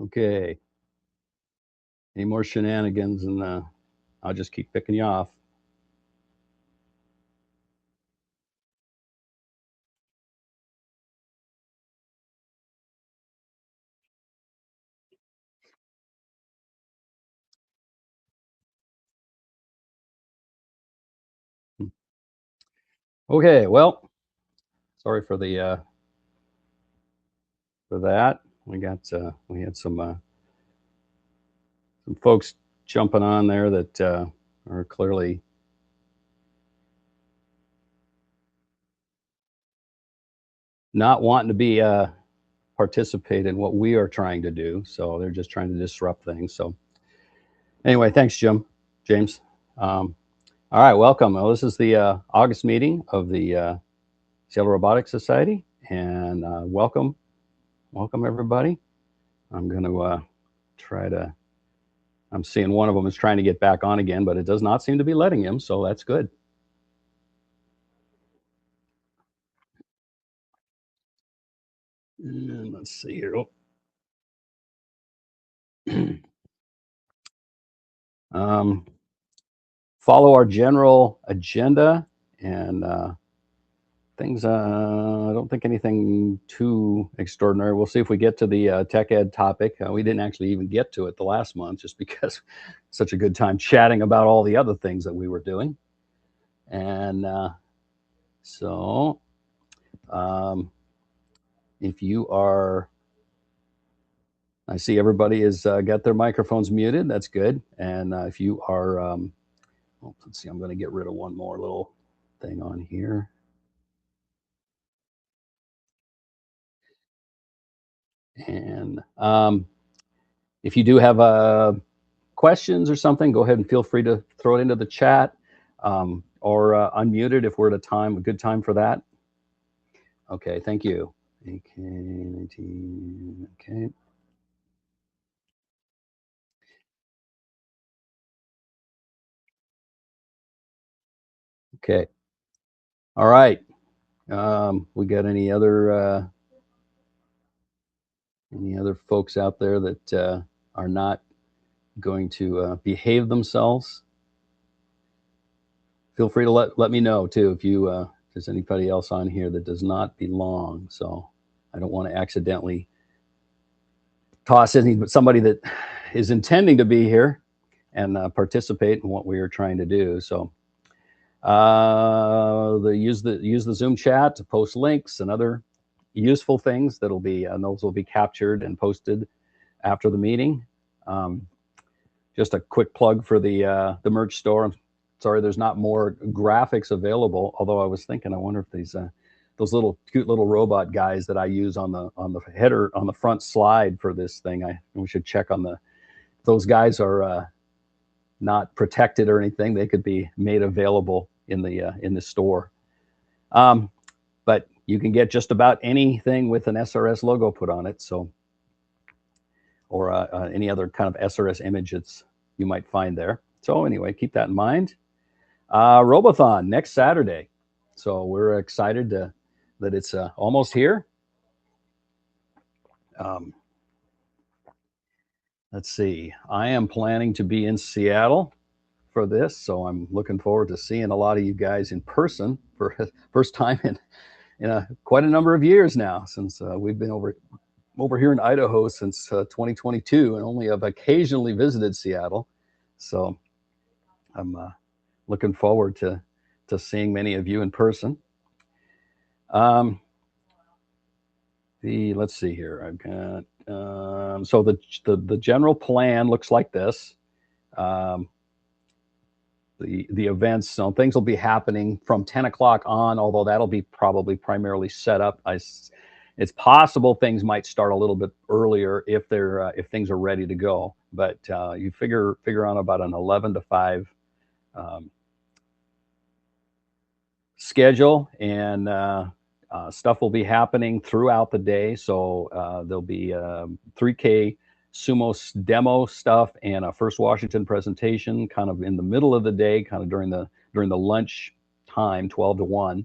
Okay. Any more shenanigans and I'll just keep picking you off. Okay, well, sorry for the for that. We had some folks jumping on there that are clearly not wanting to be participate in what we are trying to do. So they're just trying to disrupt things. So anyway, thanks, James. All right, welcome. Well, this is the August meeting of the Seattle Robotics Society, and welcome everybody. I'm going to try to. I'm seeing one of them is trying to get back on again, but it does not seem to be letting him, so that's good. And let's see here. um, follow our general agenda and things. I don't think anything too extraordinary. We'll see if we get to the tech ed topic. We didn't actually even get to it the last month just because such a good time chatting about all the other things that we were doing. And so if you are, I see everybody has got their microphones muted. That's good. And if you are, let's see, I'm going to get rid of one more little thing on here. And if you do have questions or something, go ahead and feel free to throw it into the chat or unmute it if we're at a good time for that. Okay, thank you. Okay. Okay. All right. We got any other folks out there that are not going to behave themselves? Feel free to let me know too if there's anybody else on here that does not belong. So I don't want to accidentally toss somebody that is intending to be here and participate in what we are trying to do. So use the Zoom chat to post links and other useful things that'll be and those will be captured and posted after the meeting. Just a quick plug for the merch store. I'm sorry, there's not more graphics available. Although I was thinking, I wonder if these those cute little robot guys that I use on the header on the front slide for this thing. We should check on those guys are not protected or anything. They could be made available in the store. But you can get just about anything with an SRS logo put on it. So, or any other kind of SRS images you might find there. So anyway, keep that in mind. Robothon next Saturday. So we're excited that it's almost here. Let's see. I am planning to be in Seattle for this, so I'm looking forward to seeing a lot of you guys in person for first time in quite a number of years now, since we've been over here in Idaho since 2022 and only have occasionally visited Seattle. So I'm looking forward to seeing many of you in person. Let's see here. I've got so the general plan looks like this. The events, so things will be happening from 10 o'clock on, although that'll be probably primarily set up. It's possible things might start a little bit earlier if things are ready to go. But you figure on about an 11 to 5 schedule, and stuff will be happening throughout the day. So there'll be 3K sumo demo stuff and a First Washington presentation kind of in the middle of the day, kind of during the lunch time, 12 to 1.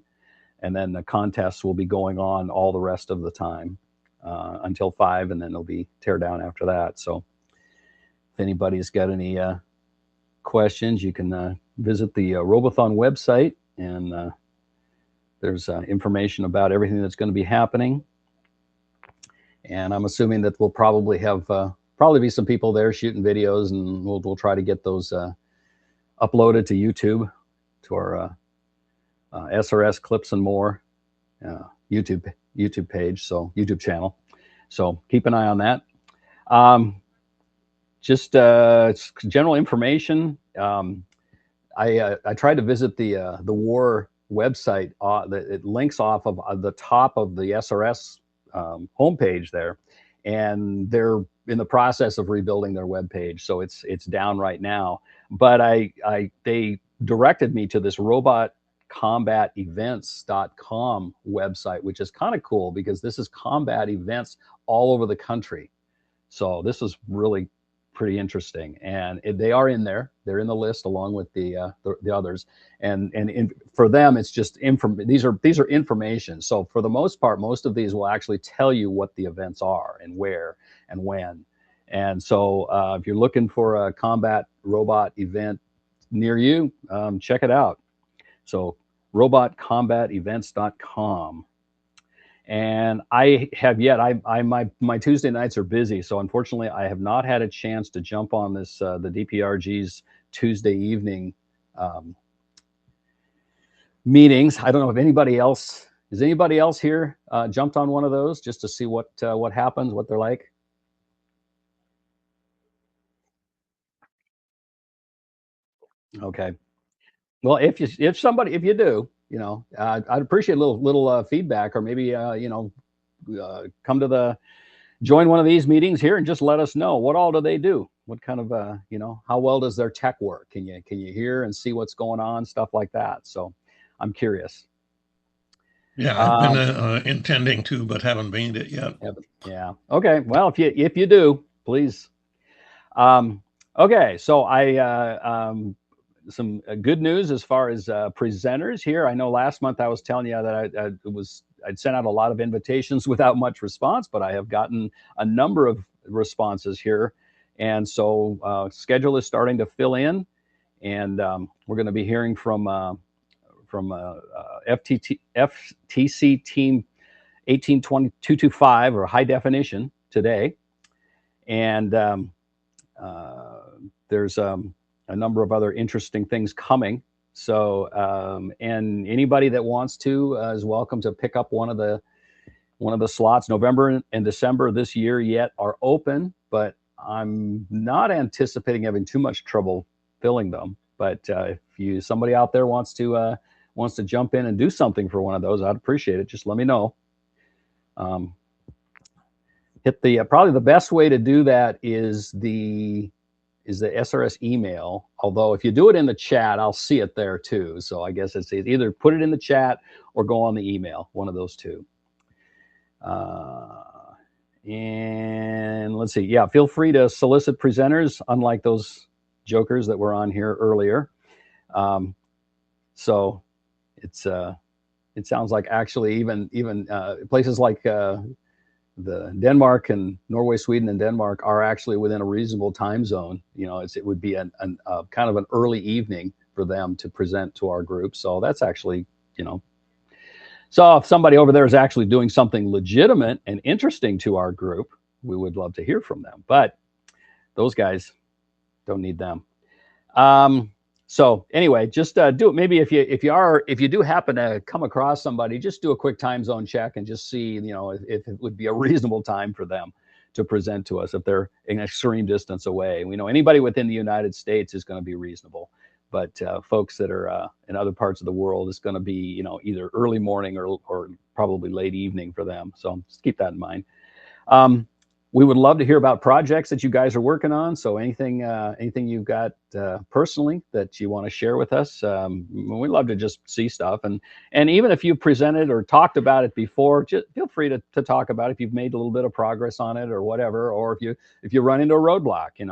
And then the contests will be going on all the rest of the time. until 5, and then it'll be tear down after that. So if anybody's got any questions, you can visit the Robothon website, and there's information about everything that's going to be happening. And I'm assuming that we'll probably have be some people there shooting videos, and we'll try to get those uploaded to YouTube, to our SRS Clips and More YouTube page, so YouTube channel. So keep an eye on that. Just general information. I tried to visit the WAR website. It links off of the top of the SRS homepage there, and they're in the process of rebuilding their web page, so it's down right now. But they directed me to this robotcombatevents.com website, which is kind of cool because this is combat events all over the country. So this is really pretty interesting, and they are in there. They're in the list along with the others, and for them it's just these are information. So for the most part, most of these will actually tell you what the events are and where and when. And so if you're looking for a combat robot event near you, check it out. So robotcombatevents.com. And I have yet, my Tuesday nights are busy, so unfortunately I have not had a chance to jump on this the DPRG's Tuesday evening meetings. I don't know if anybody else here jumped on one of those just to see what happens, what they're like. Okay. Well, if you do, I'd appreciate a little feedback, or maybe come to join one of these meetings here and just let us know what all do they do. What kind of how well does their tech work? Can you hear and see what's going on, stuff like that. So I'm curious. Yeah, I've been intending to, but haven't been it yet. Yeah. Okay. Well, if you do, please. Okay. So some good news as far as presenters here. I know last month I was telling you that I'd sent out a lot of invitations without much response, but I have gotten a number of responses here, and so schedule is starting to fill in, and we're going to be hearing from FTC Team 182225 or high definition today, and there's a number of other interesting things coming. So, and anybody that wants to is welcome to pick up one of the slots. November and December this year yet are open, but I'm not anticipating having too much trouble filling them. But if somebody out there wants to jump in and do something for one of those, I'd appreciate it. Just let me know. Hit the probably the best way to do that is the SRS email. Although if you do it in the chat, I'll see it there too. So I guess it's either put it in the chat or go on the email, one of those two. And let's see. Yeah, feel free to solicit presenters, unlike those jokers that were on here earlier. So it sounds like actually even places like the Denmark and Norway, Sweden, and Denmark are actually within a reasonable time zone. It would be a kind of an early evening for them to present to our group. So that's actually, so if somebody over there is actually doing something legitimate and interesting to our group, we would love to hear from them. But those guys don't need them. So anyway, just do it. Maybe if you do happen to come across somebody, just do a quick time zone check and just see, if it would be a reasonable time for them to present to us if they're an extreme distance away. We know anybody within the United States is going to be reasonable, but folks that are in other parts of the world, it's going to be, either early morning or probably late evening for them. So just keep that in mind. We would love to hear about projects that you guys are working on. So anything you've got personally that you want to share with us, we'd love to just see stuff. And even if you've presented or talked about it before, just feel free to talk about it if you've made a little bit of progress on it or whatever. Or if you run into a roadblock, and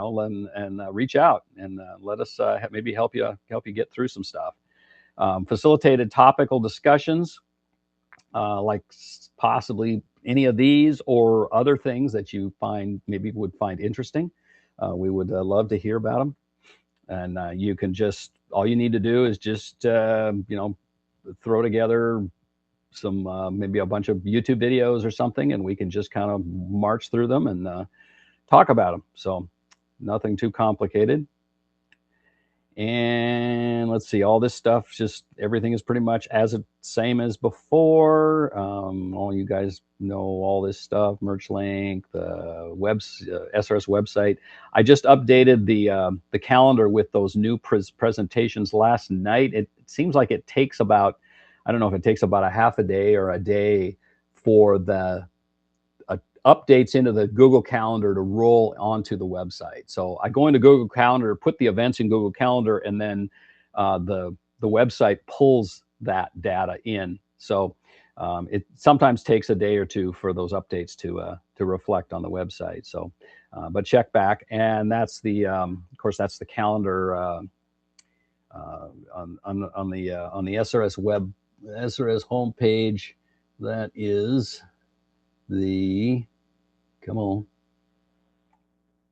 reach out and let us maybe help you get through some stuff. Facilitated topical discussions, like possibly any of these or other things that you would find interesting, we would love to hear about them. And you can just all you need to do is just throw together some maybe a bunch of YouTube videos or something, and we can just kind of march through them and talk about them. So nothing too complicated. And let's see, all this stuff, just everything is pretty much as the same as before. All you guys know all this stuff, merch link, the SRS website. I just updated the calendar with those new presentations last night. It seems like it takes about, I don't know if it takes about a half a day or a day for the updates into the Google Calendar to roll onto the website. So I go into Google Calendar, put the events in Google Calendar, and then the website pulls that data in. So it sometimes takes a day or two for those updates to reflect on the website. So, but check back, and that's of course that's the calendar on the SRS homepage. That is the come on.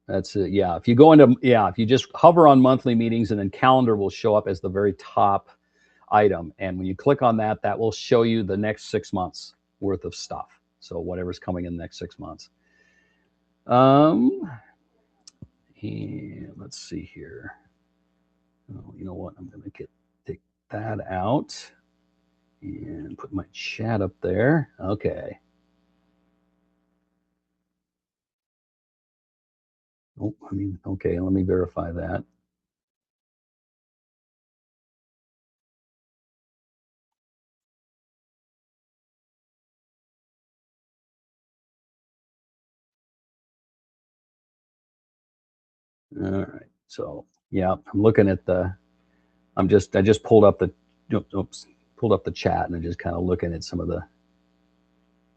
That's it. Yeah. If you just hover on monthly meetings, and then calendar will show up as the very top item. And when you click on that, that will show you the next 6 months worth of stuff. So whatever's coming in the next 6 months. And let's see here. Oh, you know what? I'm going to take that out and put my chat up there. Okay. Oh, okay, let me verify that. All right. So yeah, I'm looking at I just pulled up pulled up the chat, and I'm just kind of looking at some of the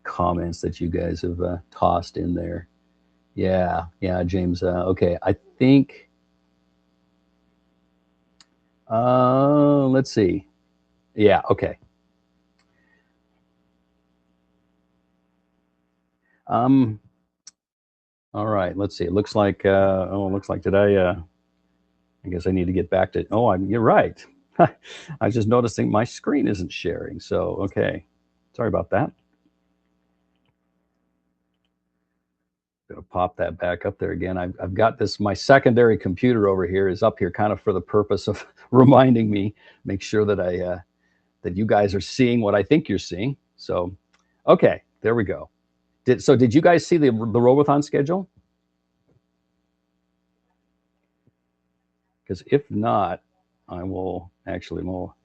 comments that you guys have tossed in there. Yeah, James. Okay, I think. Let's see. Yeah. Okay. All right. Let's see. It looks like. It looks like today. I guess I need to get back to. Oh, you're right. I was just noticing my screen isn't sharing. So okay. Sorry about that. Gonna pop that back up there again. I've got this. My secondary computer over here is up here, kind of for the purpose of reminding me, make sure that that you guys are seeing what I think you're seeing. So, okay, there we go. Did you guys see the Robothon schedule? Because if not, I will actually more.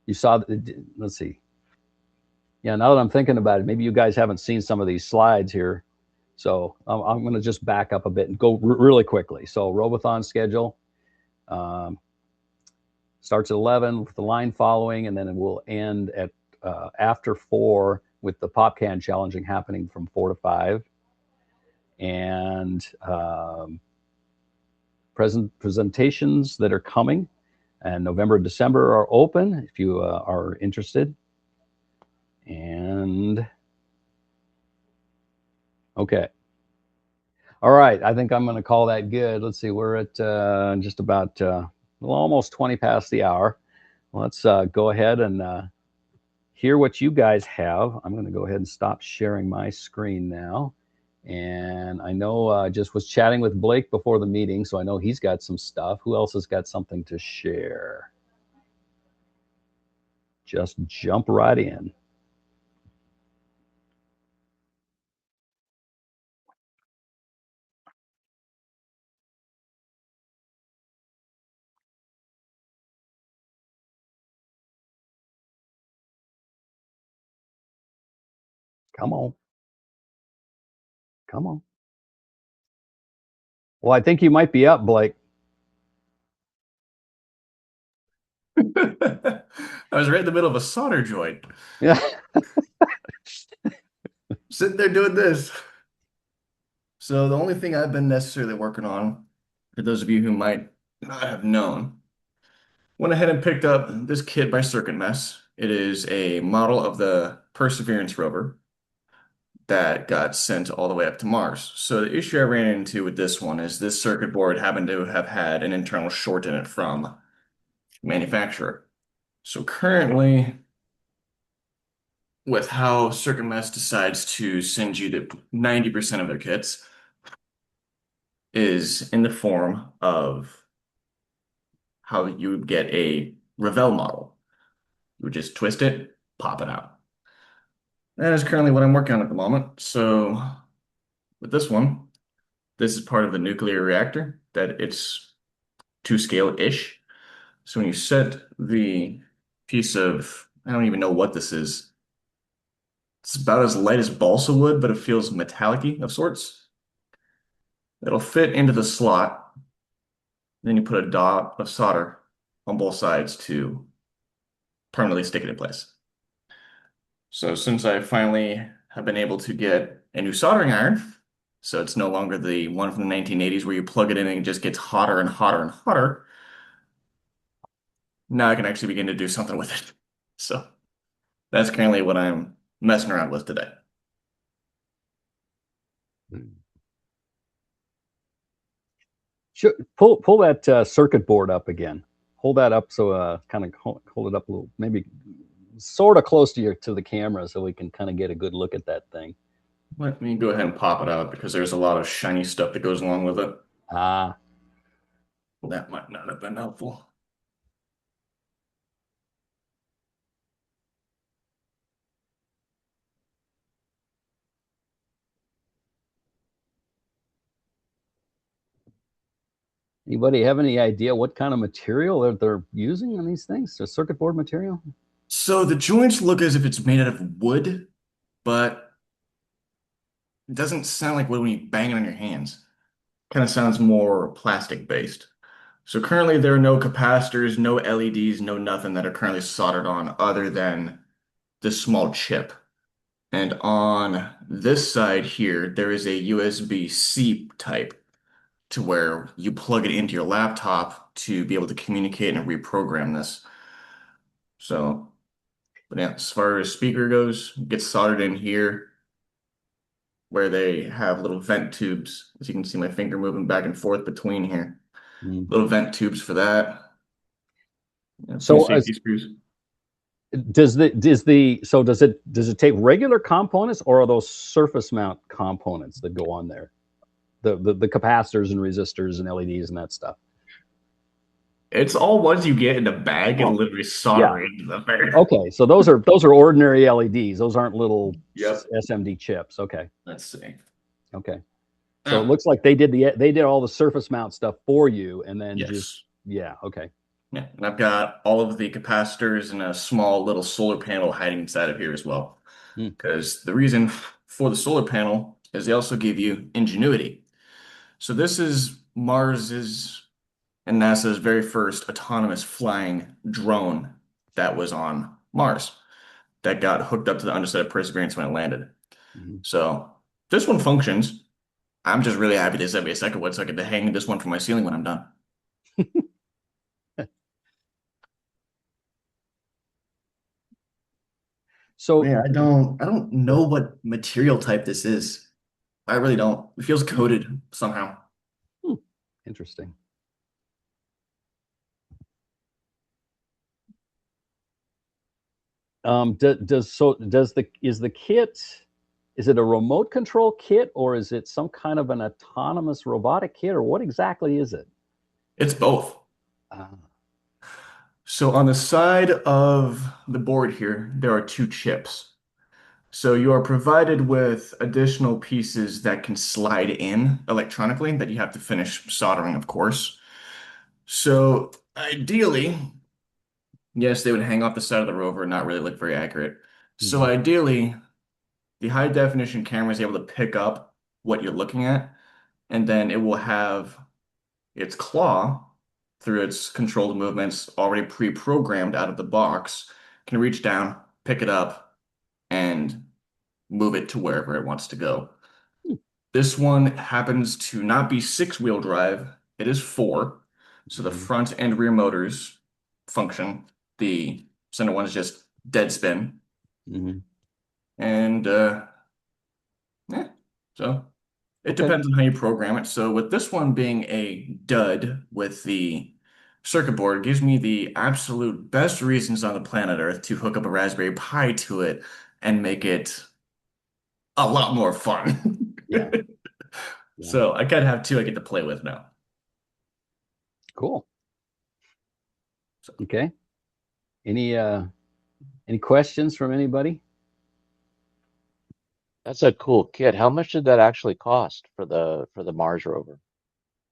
You saw. Let's see. Yeah, now that I'm thinking about it, maybe you guys haven't seen some of these slides here. So I'm going to just back up a bit and go really quickly. So Robothon schedule starts at 11 with the line following, and then it will end at after 4 with the PopCan challenging happening from 4 to 5. And presentations that are coming, and November and December are open if you are interested. And okay. All right. I think I'm going to call that good. Let's see. We're at just about almost 20 past the hour. Let's go ahead and hear what you guys have. I'm going to go ahead and stop sharing my screen now. And I know I just was chatting with Blake before the meeting, so I know he's got some stuff. Who else has got something to share? Just jump right in. Come on. Come on. Well, I think you might be up, Blake. I was right in the middle of a solder joint. Yeah. Sitting there doing this. So the only thing I've been necessarily working on, for those of you who might not have known, went ahead and picked up this kit by Circuit Mess. It is a model of the Perseverance rover. that got sent all the way up to Mars. So the issue I ran into with this one is this circuit board happened to have had an internal short in it from manufacturer. So currently, with how Circuit Mess decides to send you to 90% of their kits is in the form of how you would get a Revell model. You would just twist it, pop it out. That is currently what I'm working on at the moment. So with this one, this is part of the nuclear reactor that it's to scale-ish. So when you set the piece of, I don't even know what this is. It's about as light as balsa wood, but it feels metallic-y of sorts. It'll fit into the slot. Then you put a dot of solder on both sides to permanently stick it in place. So since I finally have been able to get a new soldering iron, so it's no longer the one from the 1980s where you plug it in and it just gets hotter and hotter and hotter, now I can actually begin to do something with it. So that's currently what I'm messing around with today. Pull that circuit board up again. Hold that up so kind of hold it up a little, maybe sort of close to the camera so we can kind of get a good look at that thing. Let me go ahead and pop it out because there's a lot of shiny stuff that goes along with it. Ah. That might not have been helpful. Anybody have any idea what kind of material they're using on these things? The circuit board material? So the joints look as if it's made out of wood, but it doesn't sound like wood when you bang it on your hands. Kind of sounds more plastic based. So currently there are no capacitors, no LEDs, no nothing that are currently soldered on other than this small chip. And on this side here, there is a USB-C type to where you plug it into your laptop to be able to communicate and reprogram this. So, but yeah, as far as speaker goes, it gets soldered in here where they have little vent tubes. As you can see my finger moving back and forth between here. Mm. Little vent tubes for that. Yeah, So safety screws. does it take regular components or are those surface mount components that go on there? The capacitors and resistors and LEDs and that stuff. It's all ones you get in a bag and literally solder Yeah. into the thing. Okay, so those are ordinary LEDs. Those aren't little SMD chips. Okay. Let's see. Okay. So it looks like they did all the surface mount stuff for you, and then just okay. Yeah, and I've got all of the capacitors and a small little solar panel hiding inside of here as well. Because the reason for the solar panel is they also give you ingenuity. So this is Mars's and NASA's very first autonomous flying drone that was on Mars that got hooked up to the underside of Perseverance when it landed. So this one functions. I'm just really happy they sent me a second one so I get to hang this one from my ceiling when I'm done. So yeah, I don't know what material type this is. I really don't. It feels coated somehow. Interesting. Is the kit, is it a remote control kit or is it some kind of an autonomous robotic kit or what exactly is it? It's both. So on the side of the board here, there are two chips. So you are provided with additional pieces that can slide in electronically that you have to finish soldering, of course. So ideally, yes, they would hang off the side of the rover and not really look very accurate. So ideally, the high definition camera is able to pick up what you're looking at, and then it will have its claw through its controlled movements already pre-programmed out of the box, can reach down, pick it up, and move it to wherever it wants to go. This one happens to not be six-wheel drive, it is four. So the front and rear motors function. The center one is just dead spin. And Yeah. So it Okay. depends on how you program it. So with this one being a dud with the circuit board, it gives me the absolute best reasons on the planet Earth to hook up a Raspberry Pi to it and make it a lot more fun. Yeah. Yeah. So I gotta have two I get to play with now. Cool. So Okay. Any questions from anybody? That's a cool kit. How much did that actually cost for the Mars rover?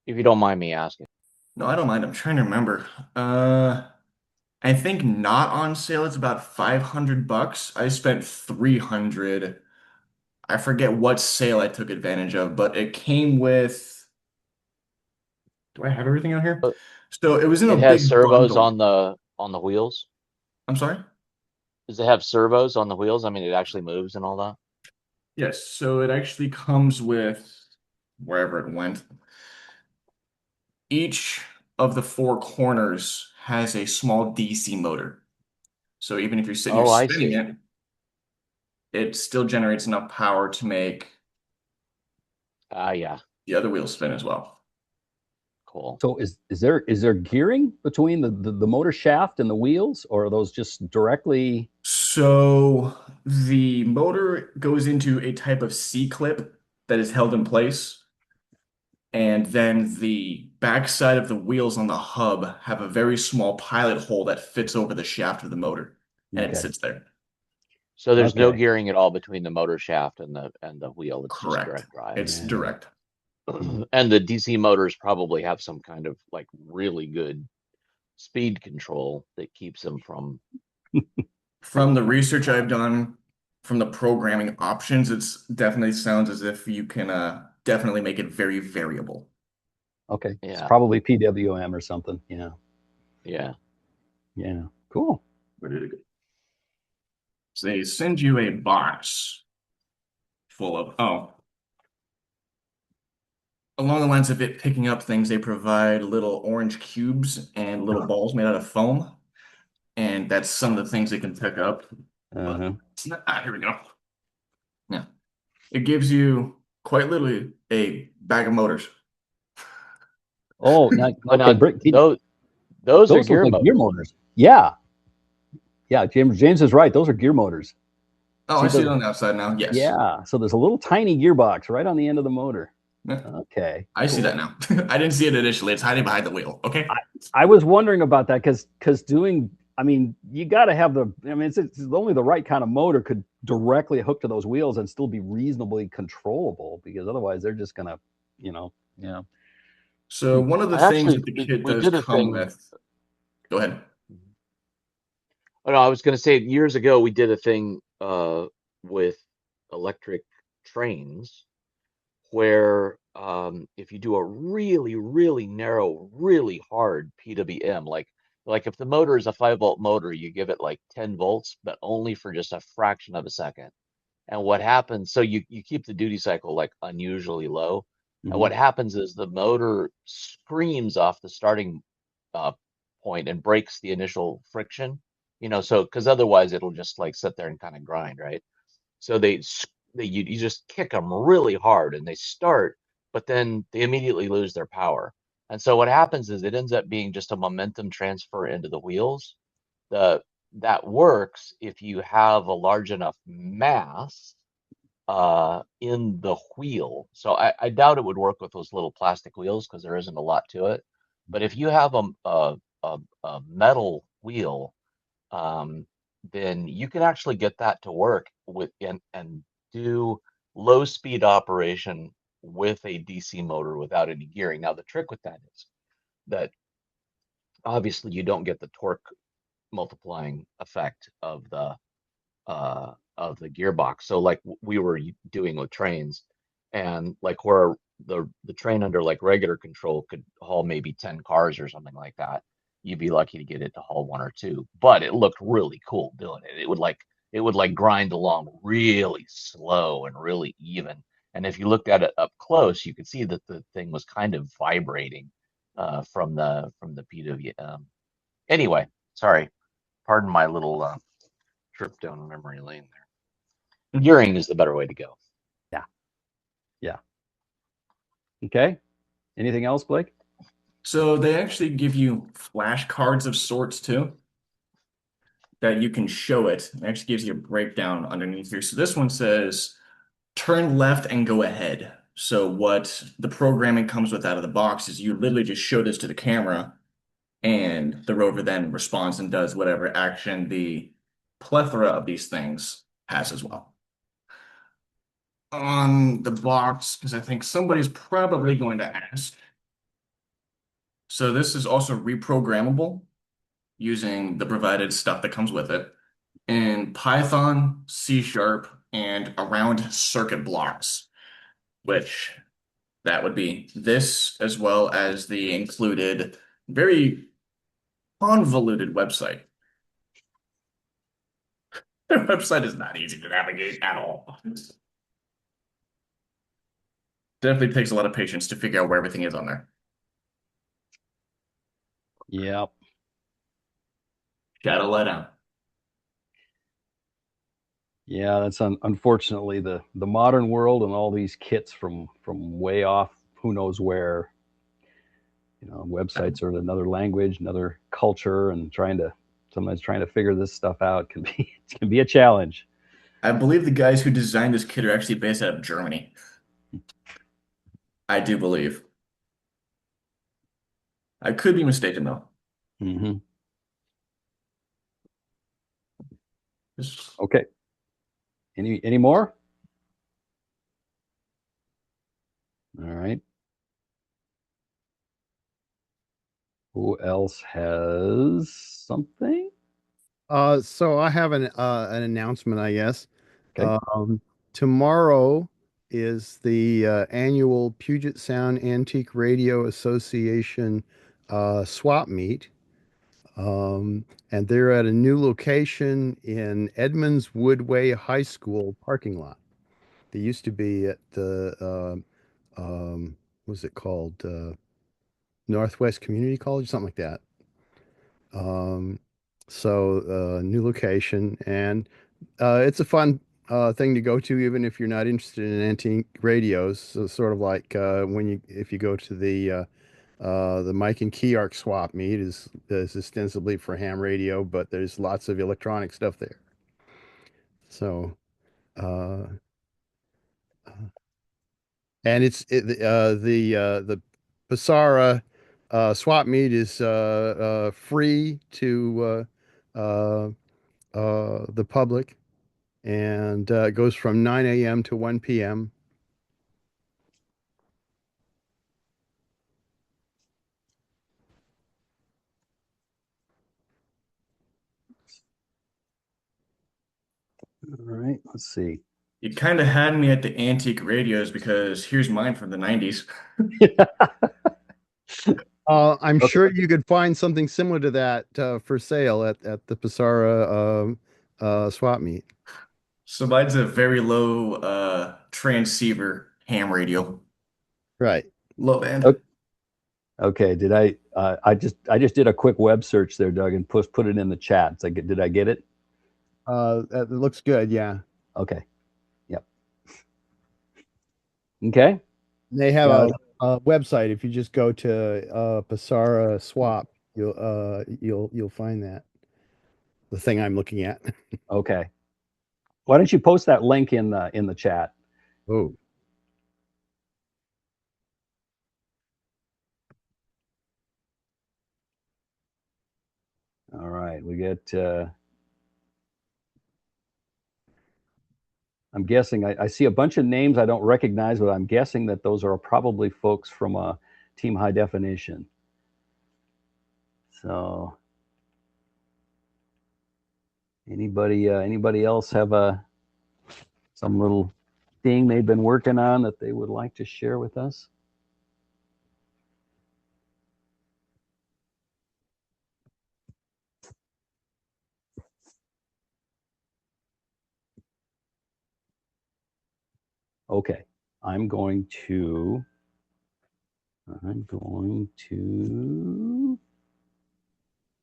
If you don't mind me asking. no, I don't mind. I'm trying to remember. I think not on sale. It's about 500 bucks. I spent 300. I forget what sale I took advantage of, but it came with. Do I have everything out here? Uh, So it was in a It has big servos bundle. on the wheels. I'm sorry? Does it have servos on the wheels? I mean, it actually moves and all that. Yes. So it actually comes with wherever it went. Each of the four corners has a small DC motor. So even if you're sitting here Oh, I spinning see. it, it still generates enough power to make Yeah, the other wheels spin as well. cool. So is there gearing between the motor shaft and the wheels, or are those just directly? So the motor goes into a type of C-clip that is held in place, and then the backside of the wheels on the hub have a very small pilot hole that fits over the shaft of the motor, and it Okay. sits there. So there's no Okay. gearing at all between the motor shaft and the wheel. It's just Correct. direct drive. It's Yeah. direct. And the DC motors probably have some kind of like really good speed control that keeps them from. From the research I've done, from the programming options, it's definitely sounds as if you can definitely make it very variable. Okay. It's Yeah, probably PWM or something. Yeah. yeah. Yeah. Cool. Where did it go? So they send you a box full of, oh, along the lines of it picking up things, they provide little orange cubes and little balls made out of foam. And that's some of the things they can pick up. But Uh-huh. it's not, here we go. Yeah. It gives you quite literally a bag of motors. Oh, now, But okay. now those are Those look gear like gear motors. motors. Yeah. Yeah. James is right. Those are gear motors. Oh, See I see it those? on the outside now. Yes. Yeah. So there's a little tiny gearbox right on the end of the motor. Yeah, Okay. I see that Cool. now. I didn't see it initially. It's hiding behind the wheel. Okay. I, I was wondering about that because doing, I mean, you got to have I mean, it's only the right kind of motor could directly hook to those wheels and still be reasonably controllable, because otherwise they're just gonna, yeah. So Hmm. one of the I things actually that the kit we does did a come thing. with, go ahead. Oh, no, I was going to say years ago we did a thing with electric trains where if you do a really, really narrow, really hard PWM, like if the motor is a 5-volt motor, you give it like 10 volts, but only for just a fraction of a second. And what happens, so you keep the duty cycle like unusually low. And Hmm. what happens is the motor screams off the starting uh, point and breaks the initial friction, so because otherwise it'll just like sit there and kind of grind, right? So you just kick them really hard and they start, but then they immediately lose their power. And so what happens is it ends up being just a momentum transfer into the wheels. The That works if you have a large enough mass in the wheel. So I doubt it would work with those little plastic wheels because there isn't a lot to it. But if you have a metal wheel, um, then you can actually get that to work with and do low speed operation with a DC motor without any gearing. Now the trick with that is that obviously you don't get the torque multiplying effect of the gearbox. So like we were doing with trains, and like where the train under like regular control could haul maybe 10 cars or something like that, you'd be lucky to get it to haul one or two. But it looked really cool doing it. It would like grind along really slow and really even. And if you looked at it up close, you could see that the thing was kind of vibrating from the PW. Anyway, sorry, pardon my little trip down memory lane there. Gearing is the better way to go. Yeah. Yeah. Okay. Anything else, Blake? So they actually give you flashcards of sorts too that you can show it. It actually gives you a breakdown underneath here. So this one says turn left and go ahead. So what the programming comes with out of the box is you literally just show this to the camera and the rover then responds and does whatever action the plethora of these things has as well. On the box, because I think somebody's probably going to ask. So this is also reprogrammable using the provided stuff that comes with it in Python, C Sharp, and around circuit blocks, which that would be this as well as the included very convoluted website. Their website is not easy to navigate at all. Definitely takes a lot of patience to figure out where everything is on there. Yep. Gotta let down. Yeah, that's unfortunately the modern world and all these kits from way off, who knows where. Websites are another language, another culture, and sometimes trying to figure this stuff out can be a challenge. I believe the guys who designed this kit are actually based out of Germany. I do believe. I could be mistaken though. Mm-hmm. Just- Okay. Any more? All right. Who else has something? So I have an announcement, I guess. Okay. Tomorrow is the annual Puget Sound Antique Radio Association swap meet. And they're at a new location in Edmonds Woodway High School parking lot. They used to be at the what was it called? Northwest Community College, something like that. Um, so new location, and it's a fun thing to go to, even if you're not interested in antique radios. So sort of like if you go to the Mike and Key Arc swap meet is ostensibly for ham radio, but there's lots of electronic stuff there. So uh, and the Pasara swap meet is free to the public, and it goes from 9 a.m. to 1 p.m. All right. Let's see. You kind of had me at the antique radios because here's mine from the 90s. I'm Okay. sure you could find something similar to that for sale at the Pasara swap meet. So mine's a very low transceiver ham radio. Right. Low band. Okay. I just did a quick web search there, Doug, and put it in the chat. Did I get it? It looks good. Yeah. Okay. Yep. Okay. They have Yeah. a website. If you just go to Pasara Swap, you'll find that the thing I'm looking at. Okay. Why don't you post that link in the chat? Oh. All right. We get. I'm guessing I see a bunch of names I don't recognize, but I'm guessing that those are probably folks from Team High Definition. So, anybody else have some little thing they've been working on that they would like to share with us? Okay, I'm going to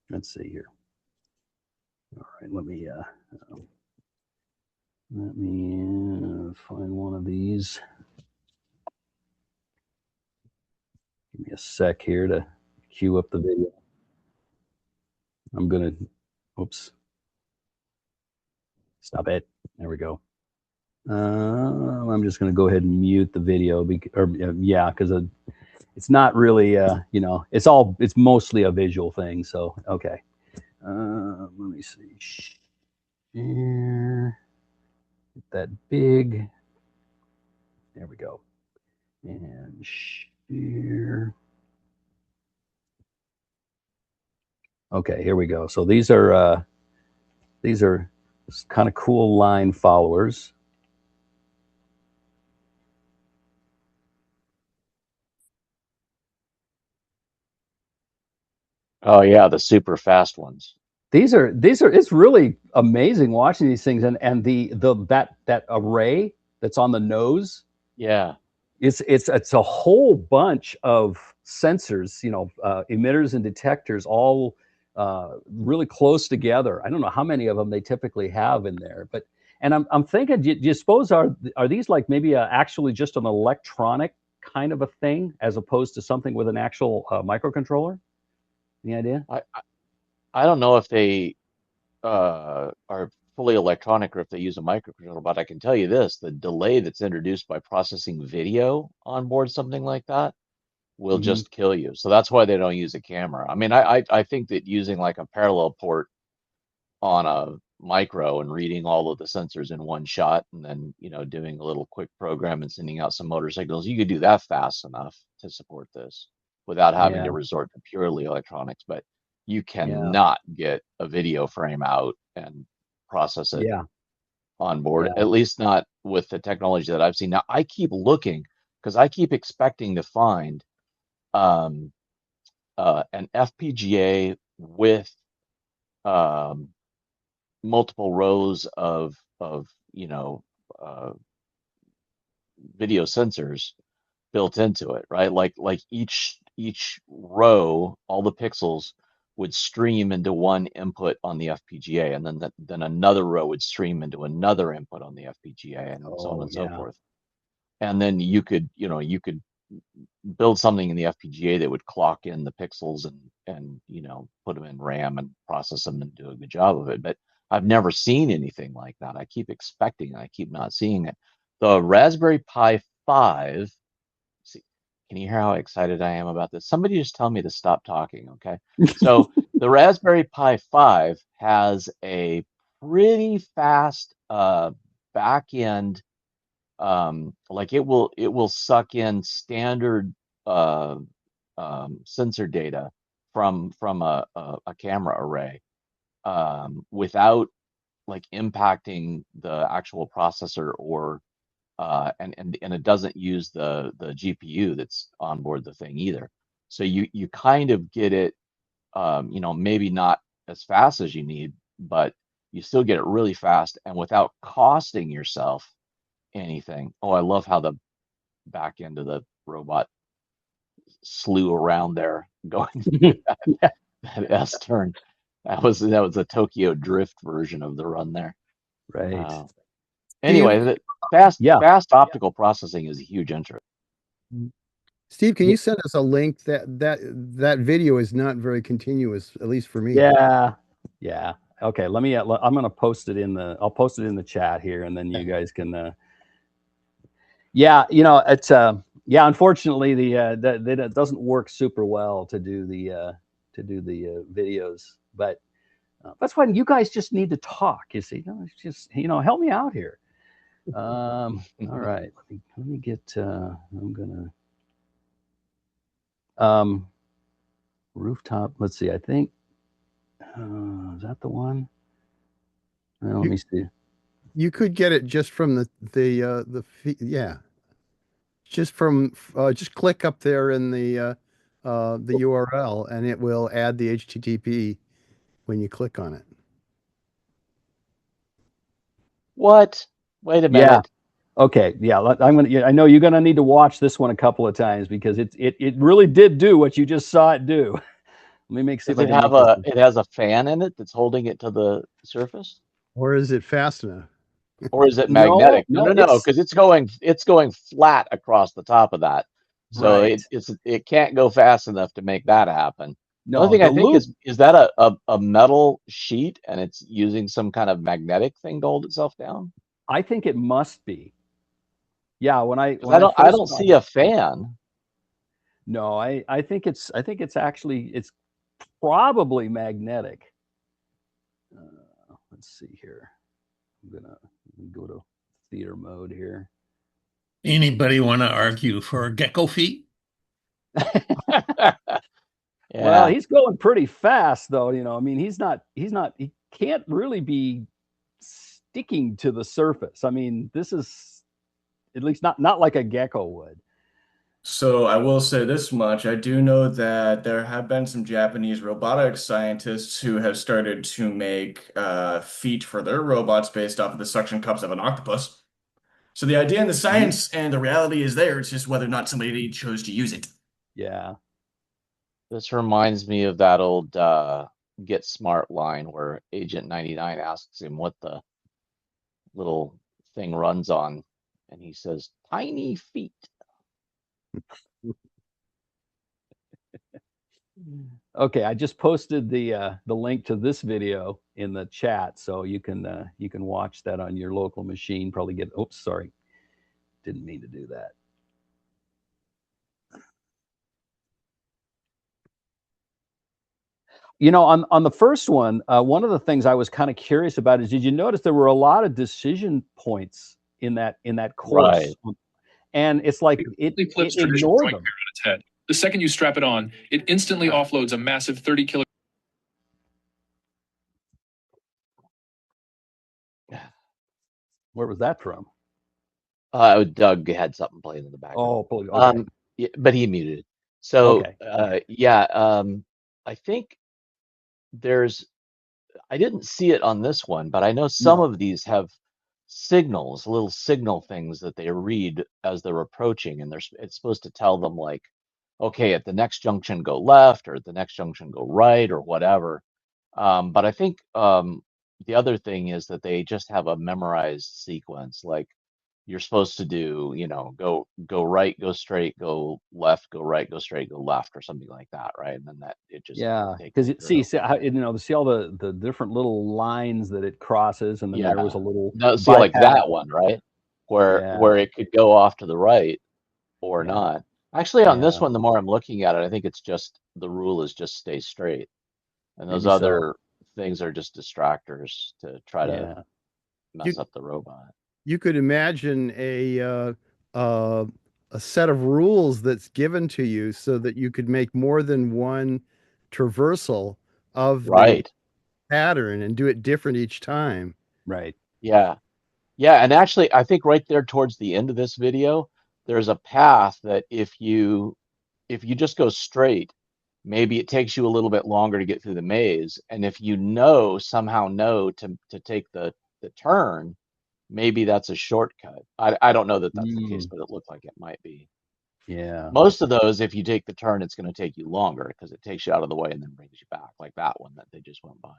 let's see here. All right, let me find one of these. sec here to queue up the video. I'm gonna, oops. Stop it. There we go. I'm just gonna go ahead and mute the video because it's not really, it's mostly a visual thing. So, okay. Let me see. Share. Get that big. There we go. And share. Okay, here we go. So these are kind of cool line followers. Oh yeah, the super fast ones. These are it's really amazing watching these things, and that array that's on the nose. Yeah. It's a whole bunch of sensors, emitters and detectors, all really close together. I don't know how many of them they typically have in there, but I'm thinking, do you suppose are these like maybe actually just an electronic kind of a thing as opposed to something with an actual microcontroller? Any idea? I don't know if they are fully electronic or if they use a microcontroller, but I can tell you this: the delay that's introduced by processing video on board something like that will just kill you. So that's why they don't use a camera. I mean, I think that using like a parallel port on a micro and reading all of the sensors in one shot and then, doing a little quick program and sending out some motor signals, you could do that fast enough to support this without having to resort to purely electronics. But you cannot get a video frame out and process it on board, at least not with the technology that I've seen. Now, I keep looking because I keep expecting to find an FPGA with multiple rows of video sensors built into it, right? Like each row, all the pixels would stream into one input on the FPGA, and then another row would stream into another input on the FPGA, and so on and so forth. And then you could build something in the FPGA that would clock in the pixels and put them in RAM and process them and do a good job of it. But I've never seen anything like that. I keep expecting, I keep not seeing it. The Raspberry Pi 5. See, can you hear how excited I am about this? Somebody just tell me to stop talking, okay? So the Raspberry Pi 5 has a pretty fast back end. Like it will suck in standard sensor data from a camera array without like impacting the actual processor or and it doesn't use the GPU that's on board the thing either. So you kind of get it, maybe not as fast as you need, but you still get it really fast and without costing yourself anything. Oh, I love how the back end of the robot slew around there going through that S turn. That was a Tokyo Drift version of the run there. Right. Anyway, fast optical processing is a huge interest. Steve, can you send us a link? That video is not very continuous, at least for me. Yeah. Okay, let me. I'm going to post it I'll post it in the chat here, and then you guys can. It's unfortunately that doesn't work super well to do the videos, but that's why you guys just need to talk. You see, just help me out here. All right, let me get. I'm gonna rooftop. Let's see. I think is that the one? Let me see. You could get it just from just click up there in the URL and it will add the HTTP when you click on it. What? Wait a minute. Yeah. Okay. Yeah. I know you're gonna need to watch this one a couple of times because it really did do what you just saw it do. Let me see if I can have it has a fan in it that's holding it to the surface? Or is it fast enough? Or is it magnetic? No, because it's going flat across the top of that. So Right. it can't go fast enough to make that happen. The No, other thing the I think loop. is that a metal sheet and it's using some kind of magnetic thing to hold itself down? I think it must be. Yeah, when I 'Cause when I I first don't saw see a fan. no, I think it's actually it's probably magnetic. Let's see here. I'm gonna go to theater mode here. Anybody want to argue for gecko feet? Well, Yeah, he's going pretty fast though, I mean, he can't really be sticking to the surface. I mean, this is at least not like a gecko would. So I will say this much. I do know that there have been some Japanese robotics scientists who have started to make feet for their robots based off of the suction cups of an octopus. So the idea and the Mhm. science and the reality is there. It's just whether or not somebody chose to use it. Yeah. this reminds me of that old Get Smart line where Agent 99 asks him what the little thing runs on, and he says, "Tiny feet." Okay, I just posted the link to this video in the chat, so you can watch that on your local machine. Probably get. Oops, sorry, didn't mean to do that. On the first one of the things I was kind of curious about is, did you notice there were a lot of decision points in that course, Right. and it's like It it completely flips it traditional ignored drawing them. pair on its head. The second you strap it on, it instantly offloads a massive 30 kilo. Where was that from? Doug had something playing in the background. Oh, okay, Yeah, but he muted it. So, okay, okay. yeah, I think there's, I didn't see it on this one, but I know some No. of these have signals, little signal things that they read as they're approaching, and it's supposed to tell them like, okay, at the next junction go left, or at the next junction go right, or whatever. But I think the other thing is that they just have a memorized sequence, like you're supposed to do, go right, go straight, go left, go right, go straight, go left, or something like that, right? And then that it just Yeah, takes because you see, through. see, see all the different little lines that it crosses, and then there was Yeah. a little No, see, like bypass. that one, right? Where Yeah, it could go off to the right or yeah, not. Actually, on this yeah. one, the more I'm looking at it, I think it's just the rule is just stay straight. And those Maybe so. other things are just distractors to try to Yeah, You mess up the robot. you could imagine uh, a set of rules that's given to you so that you could make more than one traversal of the Right. pattern and do it different each time. right. Yeah. Yeah. And actually, I think right there towards the end of this video, there's a path that if you just go straight, maybe it takes you a little bit longer to get through the maze. And if you somehow know to take the turn, maybe that's a shortcut. I don't know that that's the case, Mm, but it looked like it might be. yeah, Most of those, if you take the turn, it's going to take you longer because it takes you out of the way and then brings you back, like that one that they just went by.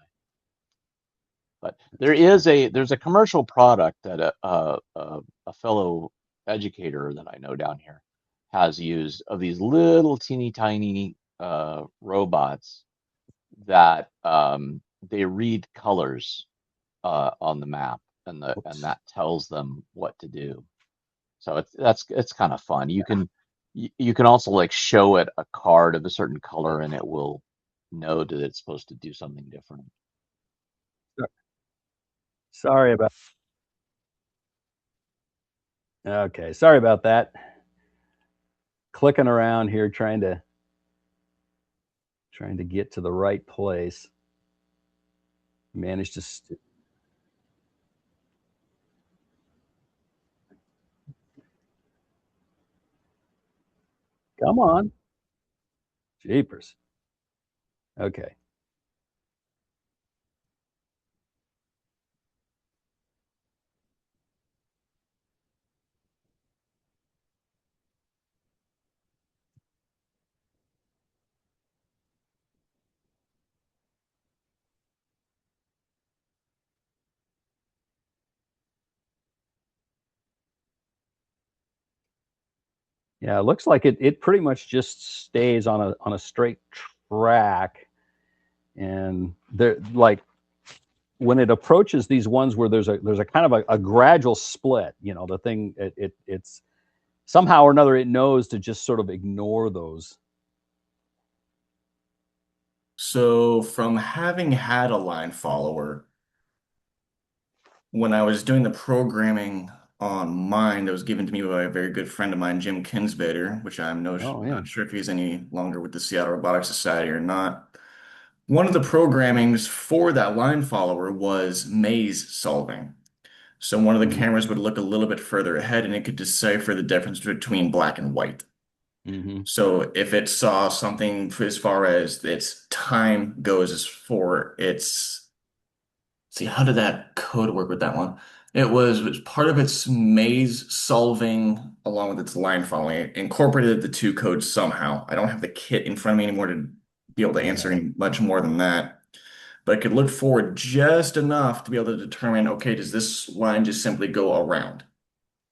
But there's a commercial product that a fellow educator that I know down here has used of these little teeny tiny robots that they read colors on the map and oops. that tells them what to do. So it's kind of fun. You can also like show it a card of a certain color and it will know that it's supposed to do something different. Sorry about. Okay, sorry about that. Clicking around here, trying to get to the right place. Managed to. Come on, jeepers. Okay. Yeah, it looks like it pretty much just stays on a straight track, and they're like when it approaches these ones where there's a kind of a gradual split, the thing it's somehow or another it knows to just sort of ignore those. So from having had a line follower, when I was doing the programming on mine that was given to me by a very good friend of mine, Jim Kinsbader, which Oh yeah. not sure if he's any longer with the Seattle Robotics Society or not. One of the programmings for that line follower was maze solving. So one of the Mm-hmm. cameras would look a little bit further ahead and it could decipher the difference between black and white. Mm-hmm. So if it saw something as far as its time goes as for its, see, how did that code work with that one? It was part of its maze solving along with its line following. It incorporated the two codes somehow. I don't have the kit in front of me anymore to be able to answer Yeah. any much more than that. But I could look forward just enough to be able to determine, okay, does this line just simply go around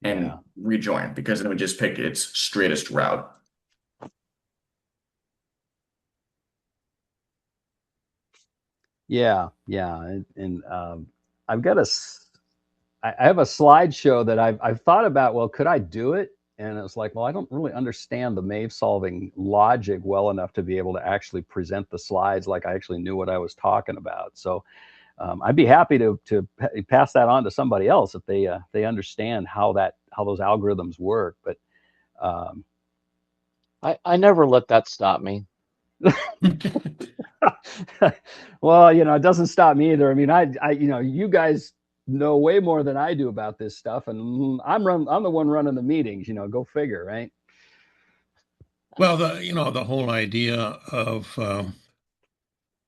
Yeah. and rejoin? Because then it would just pick its straightest route. Yeah. And I've got I have a slideshow that I've thought about. Well, could I do it? And it was like, well, I don't really understand the maze solving logic well enough to be able to actually present the slides like I actually knew what I was talking about. So I'd be happy to pass that on to somebody else if they understand how those algorithms work. But um, I never let that stop me. well, it doesn't stop me either. I mean, you guys know way more than I do about this stuff, and I'm the one running the meetings. Go figure, right? Well, the whole idea of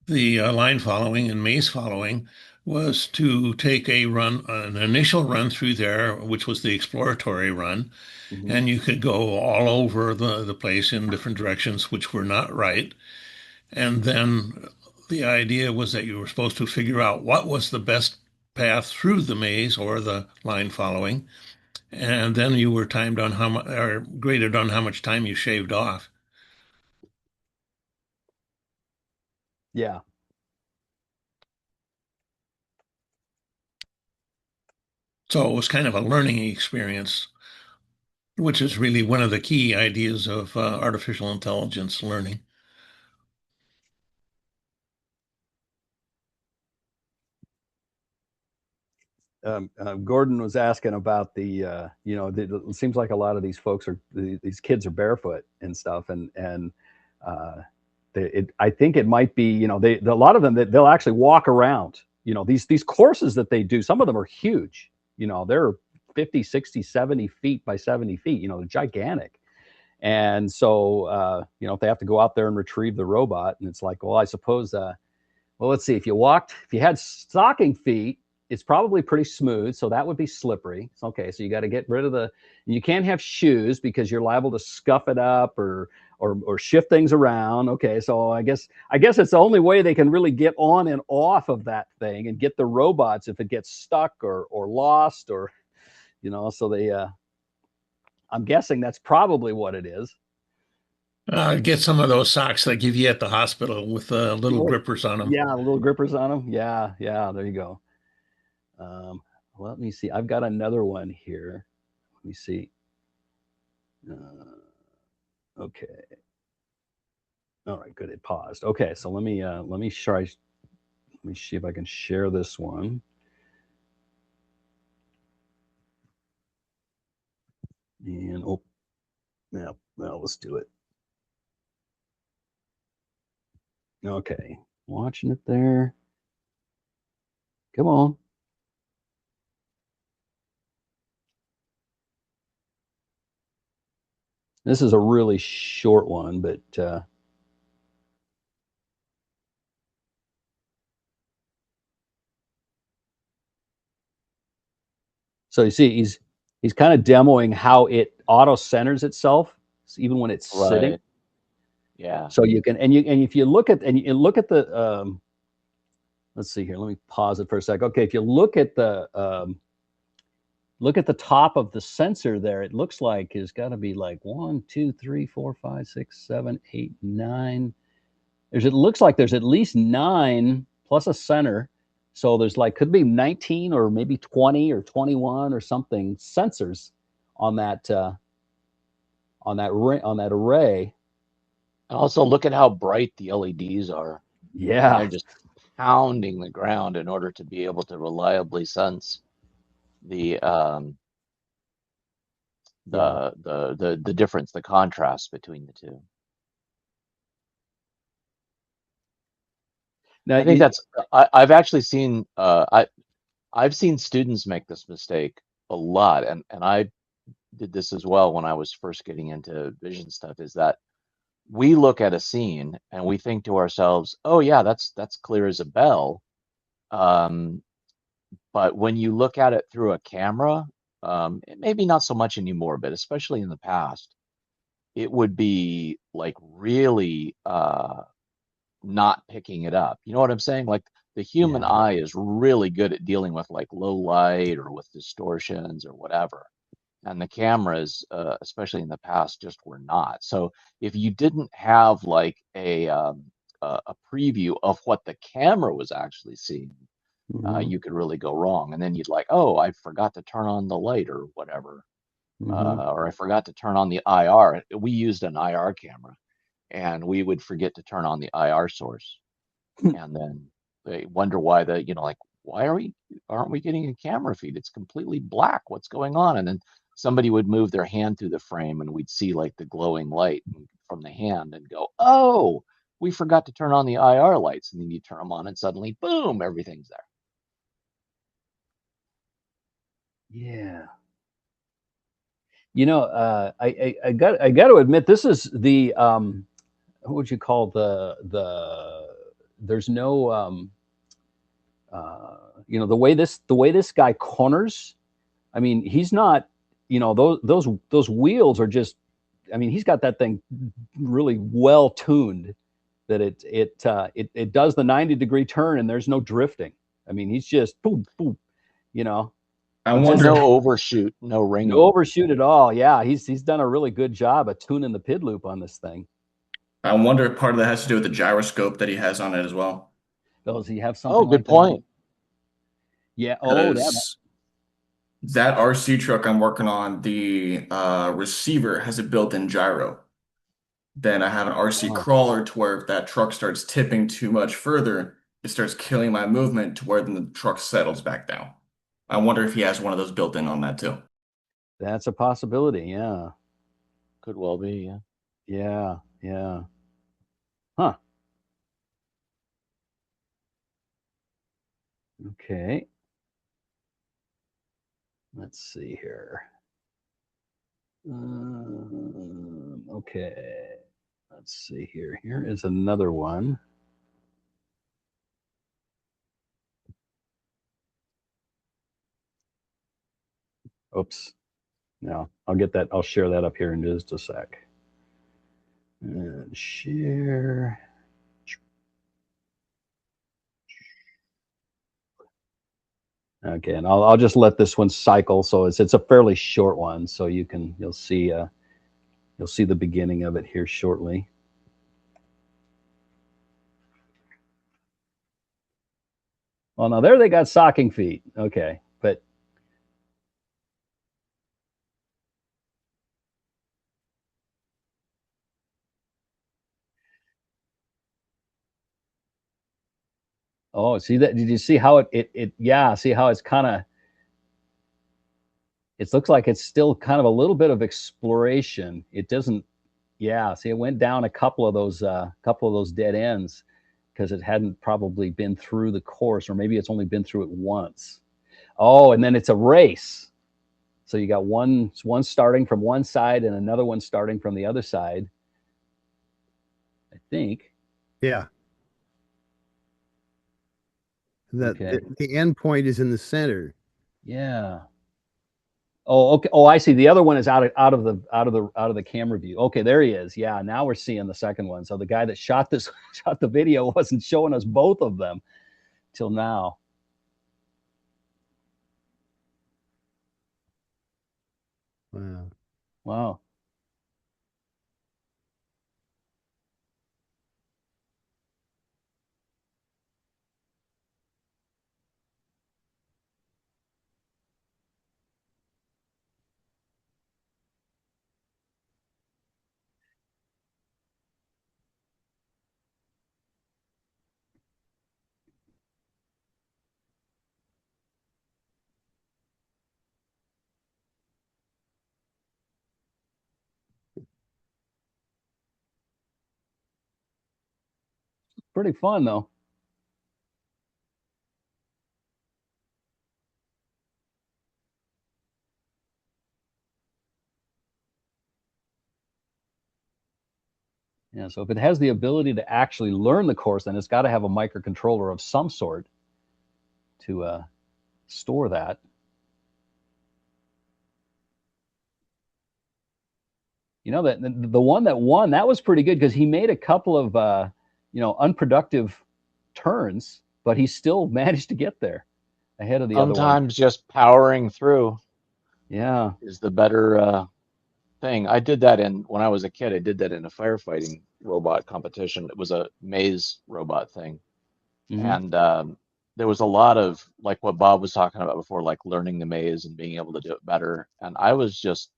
the line following and maze following was to take an initial run through there, which was the exploratory run, Mm-hmm. and you could go all over the place in different directions, which were not right. And then the idea was that you were supposed to figure out what was the best path through the maze or the line following, and then you were timed on how much or graded on how much time you shaved off. Yeah. So it was kind of a learning experience, which is really one of the key ideas of artificial intelligence learning. Gordon was asking about it seems like a lot of these folks these kids are barefoot and stuff, and I think it might be, a lot of them that they'll actually walk around, these courses that they do. Some of them are huge, they're 50, 60, 70 feet by 70 feet, they're gigantic. And so, if they have to go out there and retrieve the robot, and it's like, well, I suppose, well, let's see, if you had stocking feet, it's probably pretty smooth, so that would be slippery. Okay, so you got to get rid of you can't have shoes because you're liable to scuff it up or shift things around. Okay, so I guess it's the only way they can really get on and off of that thing and get the robots if it gets stuck or lost or, so they, I'm guessing that's probably what it is. Get some of those socks they give you at the hospital with little grippers on them. Yeah, little grippers on them. Yeah, there you go. Let me see. I've got another one here. Let me see. Okay. All right, good. It paused. Okay, so let me see if I can share this one. And yeah, well, let's do it. Okay, watching it there. Come on. This is a really short one, but so you see, he's kind of demoing how it auto centers itself, even when it's sitting. Yeah. So you can, and if you look at the, let's see here. Let me pause it for a sec. Okay, if you look at the look at the top of the sensor there. It looks like it's got to be like 1, 2, 3, 4, 5, 6, 7, 8, 9. It looks like there's at least 9 plus a center. So there's like, could be 19 or maybe 20 or 21 or something sensors on that array. Also, look at how bright the LEDs are. Yeah. They're just pounding the ground in order to be able to reliably sense the difference, the contrast between the two. Now, I think that's I've actually seen I've seen students make this mistake a lot, and I did this as well when I was first getting into vision stuff, is that we look at a scene and we think to ourselves, oh yeah, that's clear as a bell. But when you look at it through a camera, maybe not so much anymore, but especially in the past, it would be like really not picking it up. You know what I'm saying? Like the human eye is really good at dealing with like low light or with distortions or whatever. And the cameras, especially in the past, just were not. So if you didn't have like a preview of what the camera was actually seeing, you could really go wrong. And then you'd like, oh, I forgot to turn on the light or whatever, or I forgot to turn on the IR. We used an IR camera, and we would forget to turn on the IR source, and then they wonder why like, why aren't we getting a camera feed? It's completely black. What's going on? And then somebody would move their hand through the frame, and we'd see like the glowing light from the hand, and go, oh, we forgot to turn on the IR lights. And then you turn them on, and suddenly, boom, everything's there. Yeah. You know, I got to admit, this is the what would you call there's no you know, the way this guy corners. I mean, he's not, you know, those wheels are just, I mean, he's got that thing really well tuned that it does the 90-degree turn and there's no drifting. I mean, he's just boom, boom, you know. I wonder. No overshoot, no ringing. No overshoot at all. Yeah, he's done a really good job of tuning the PID loop on this thing. I wonder if part of that has to do with the gyroscope that he has on it as well. Does he have something? Oh, good like point. Yeah. Oh, yeah. That RC truck I'm working on, the receiver has a built-in gyro. Then I have an RC crawler to where if that truck starts tipping too much further, it starts killing my movement to where then the truck settles back down. I wonder if he has one of those built in on that too. That's a possibility. Yeah. Could well be. Yeah. Yeah. Yeah. Huh. Okay. Let's see here. Okay. Let's see here. Here is another one. Oops. No, I'll get that. I'll share that up here in just a sec. And share. Okay, and I'll just let this one cycle. So it's a fairly short one, so you'll see the beginning of it here shortly. Well, now there they got socking feet. Okay, but oh, see that? Did you see how it yeah, see how it's kind of, it looks like it's still kind of a little bit of exploration. It doesn't, yeah, see, it went down a couple of those dead ends because it hadn't probably been through the course, or maybe it's only been through it once. Oh, and then it's a race. So you got one starting from one side and another one starting from the other side, I think. Yeah. That Okay. the end point is in the center. Yeah. Oh, okay. Oh, I see. The other one is out of the camera view. Okay, there he is. Yeah, now we're seeing the second one. So the guy that shot the video wasn't showing us both of them till now. Wow. Wow. Pretty fun though. Yeah, so if it has the ability to actually learn the course, then it's got to have a microcontroller of some sort to store that. You know, that the one that won, that was pretty good because he made a couple of unproductive turns, but he still managed to get there ahead of the other one. Sometimes just powering through Yeah. is the better thing. I did that when I was a kid. I did that in a firefighting robot competition. It was a maze robot thing, Mhm. and there was a lot of like what Bob was talking about before, like learning the maze and being able to do it better. And I was just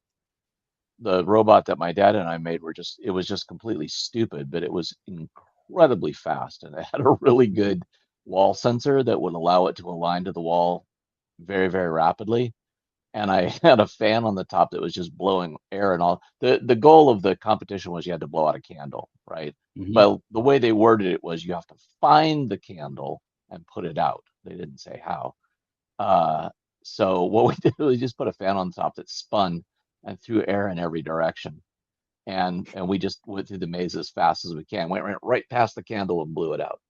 the robot that my dad and I made it was just completely stupid, but it was incredibly fast, and it had a really good wall sensor that would allow it to align to the wall very, very rapidly. And I had a fan on the top that was just blowing air and all. The goal of the competition was you had to blow out a candle, right? Mhm. But the way they worded it was you have to find the candle and put it out. They didn't say how. Uh, so what we did was just put a fan on top that spun and threw air in every direction. And we just went through the maze as fast as we can. Went right past the candle and blew it out.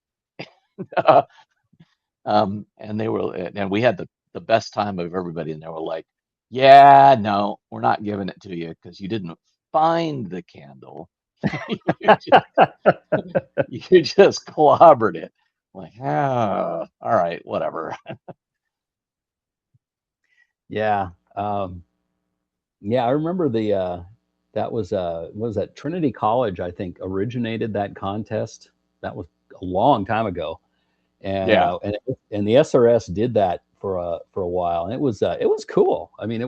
And we had the best time of everybody, and they were like, "Yeah, no, we're not giving it to you because you didn't find the candle. you just, you just clobbered it." Like, all right, whatever. Yeah. Yeah, I remember that was what was that Trinity College, I think, originated that contest. That was a long time ago. And Yeah, and the SRS did that for a while, and it was cool. I mean,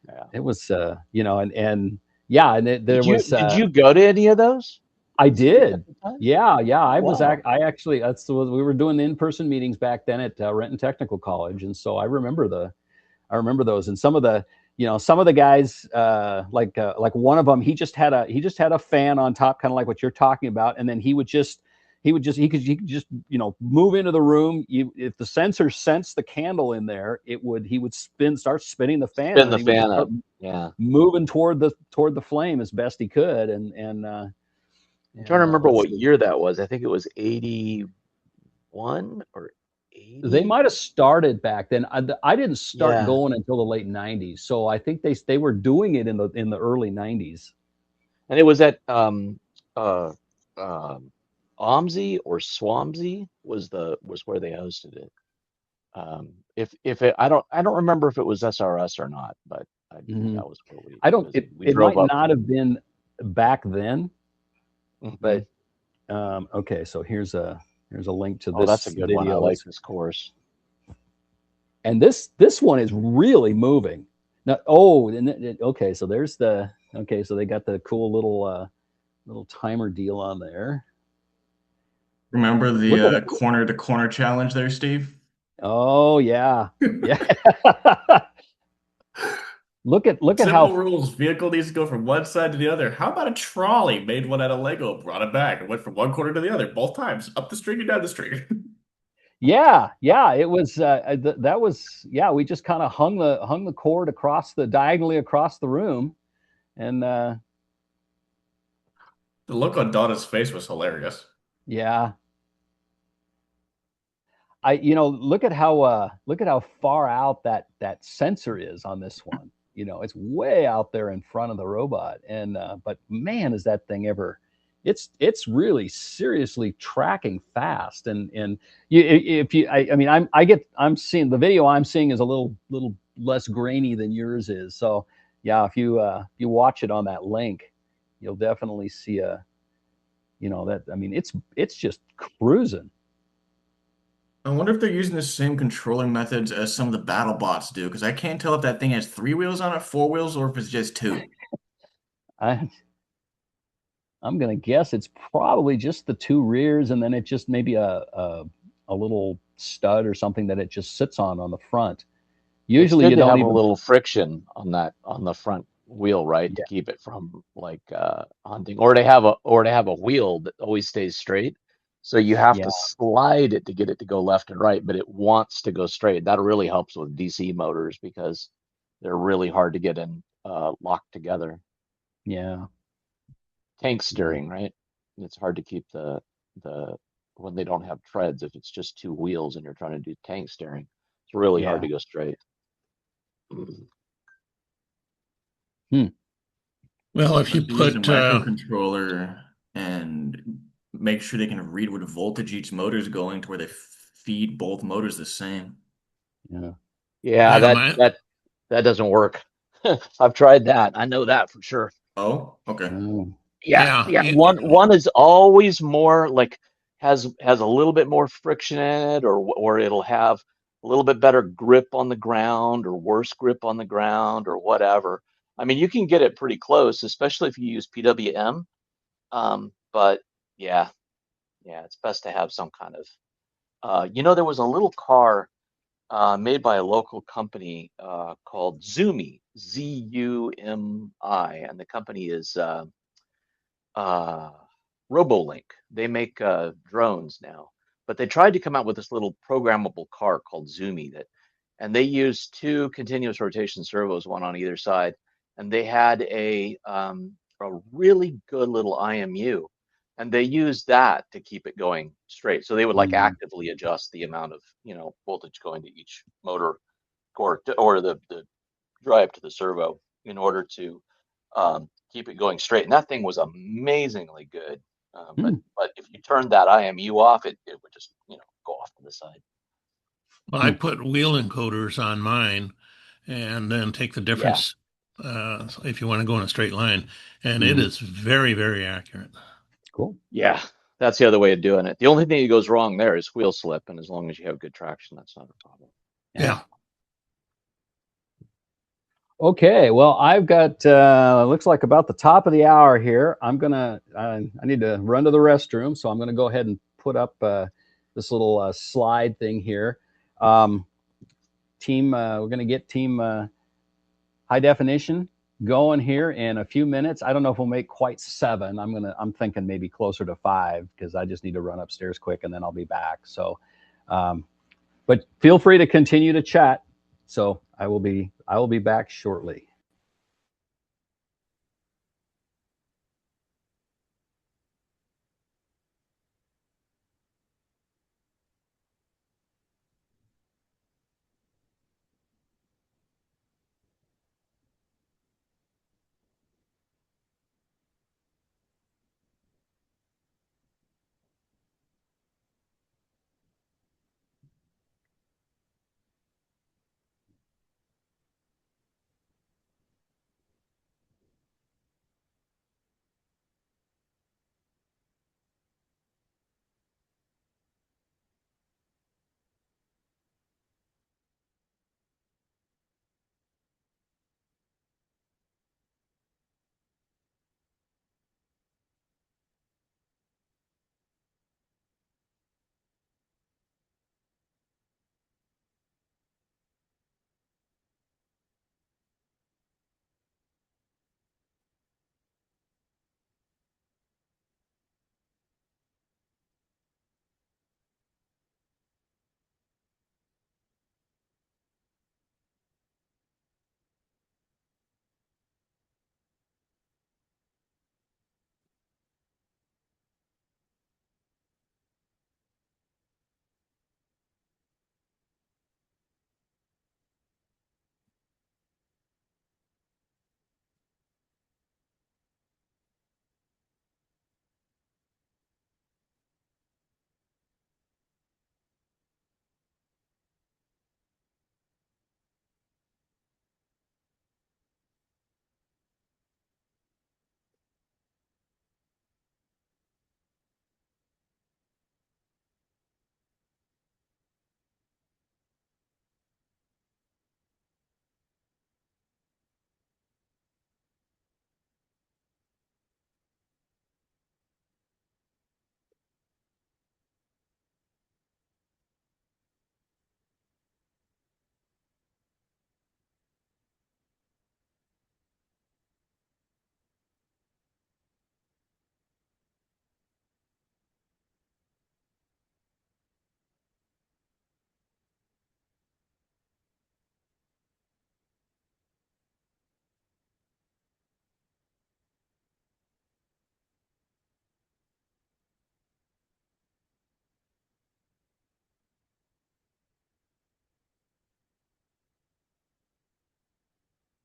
yeah. it was and yeah, and there was Did you go to any of those I at did. the time? Yeah. Oh, wow. I actually, we were doing the in-person meetings back then at Renton Technical College, and so I remember those, and some of the guys, like one of them, he just had a fan on top, kind of like what you're talking about, and then he could just move into the room. If the sensor sensed the candle in there, he would start spinning the fan, Spin and the he would just fan start up. Yeah. moving toward the flame as best he could, I'm trying to remember let's what see. year that was. I think it was 81 or They 80. might have started back then. I didn't start Yeah. going until the late '90s, so I think they were doing it in the early '90s. And it was at uh OMSI or Swamsey was where they hosted it. If it I don't remember if it was SRS or not, but I think Mhm. that was where I don't. we It drove might up not from. have been back then, Hmm. but okay. So here's a link to Oh, that's a this good one. I video. like this course. And this one is really moving. Now, oh, okay. So so they got the cool little timer deal on there. Remember Look at the it. corner to corner challenge there, Steve? Oh yeah, yeah. Look at Simple how rules. Vehicle needs to go from one side to the other. How about a trolley made one out of Lego, brought it back, and went from one corner to the other, both times, up the street and down the street. yeah. It was that was yeah. We just kind of hung the cord diagonally across the room, and The look on Donna's face was hilarious. yeah. Look at how far out that sensor is on this one. It's way out there in front of the robot, and but man, is that thing ever? It's really seriously tracking fast, and if you, I mean, I'm seeing the video I'm seeing is a little less grainy than yours is, so yeah, if you watch it on that link, you'll definitely see a, that, I mean, it's just cruising. I wonder if they're using the same controlling methods as some of the battle bots do, because I can't tell if that thing has 3 wheels on it, 4 wheels, or if it's just two. I I'm gonna guess it's probably just the two rears, and then it just maybe a little stud or something that it just sits on the front. It's Usually good you to don't have a even. little friction on the front wheel, right, to Yeah, keep it from like hunting, or to have a wheel that always stays straight. So you have yeah, to slide it to get it to go left and right, but it wants to go straight. That really helps with DC motors because they're really hard to get in locked together. yeah, Tank yeah, steering, right? It's hard to keep the when they don't have treads, if it's just two wheels and you're trying to do tank steering, it's really hard yeah. to go straight. Hmm. Well, if you Like to use a put microcontroller and make sure they can read what voltage each motor is going to where they feed both motors the same. Yeah. Yeah, yeah, my that doesn't work. I've tried that. I know that for sure. Oh, okay. Oh, Yeah, yeah, yeah. One is always more like has a little bit more friction in it, or it'll have a little bit better grip on the ground, or worse grip on the ground, or whatever. I mean, you can get it pretty close, especially if you use PWM. But yeah, yeah, it's best to have some kind of. There was a little car made by a local company called Zumi, Zumi, and the company is uh, Robolink. They make drones now, but they tried to come out with this little programmable car called Zumi and they used two continuous rotation servos, one on either side, and they had a really good little IMU, and they used that to keep it going straight. So they would like mm, actively adjust the amount of voltage going to each motor or the drive to the servo in order to keep it going straight. And that thing was amazingly good. But hmm. but if you turned that IMU off, it would just go off to the side. well, I Hmm. put wheel encoders on mine, and then take the Yeah, difference if you want to go in a straight line, and it Hmm. is very, very accurate. Cool. yeah, that's the other way of doing it. The only thing that goes wrong there is wheel slip, and as long as you have good traction, that's not a problem. Yeah. Yeah. Okay, well, I've got looks like about the top of the hour here. I need to run to the restroom, so I'm gonna go ahead and put up this little slide thing here. Um, we're gonna get team high definition going here in a few minutes. I don't know if we'll make quite 7. I'm thinking maybe closer to 5 because I just need to run upstairs quick and then I'll be back. So, um, but feel free to continue to chat. So I will be back shortly.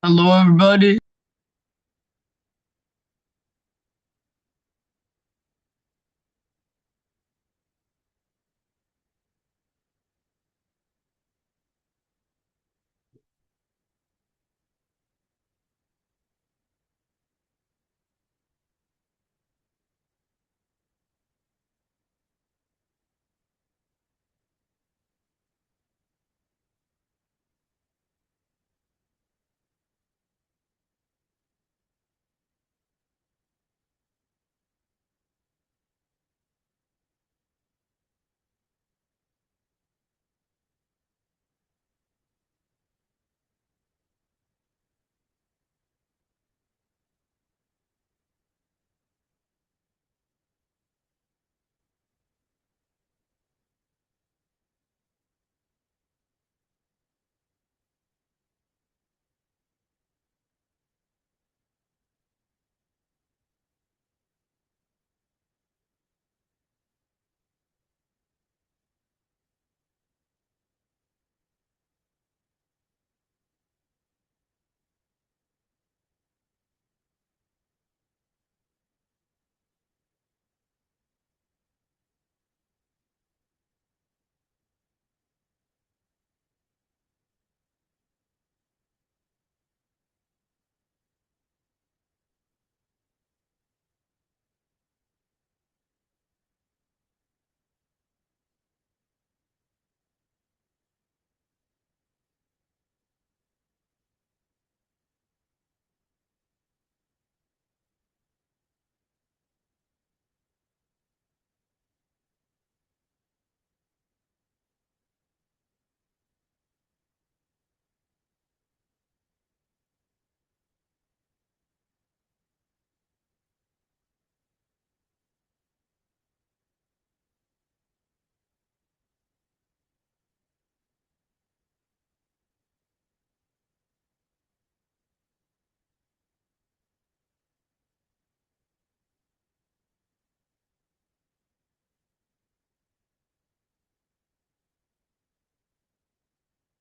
Hello, everybody.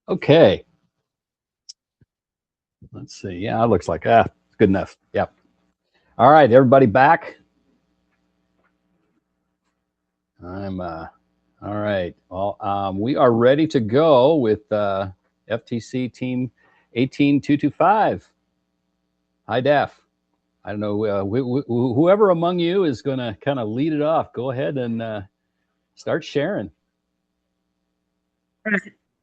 Okay. Let's see. Yeah, it looks like it's good enough. Yep. All right, everybody back. All right. Well, we are ready to go with FTC Team 18225. Hi, Daph. I don't know, whoever among you is going to kind of lead it off. Go ahead and start sharing.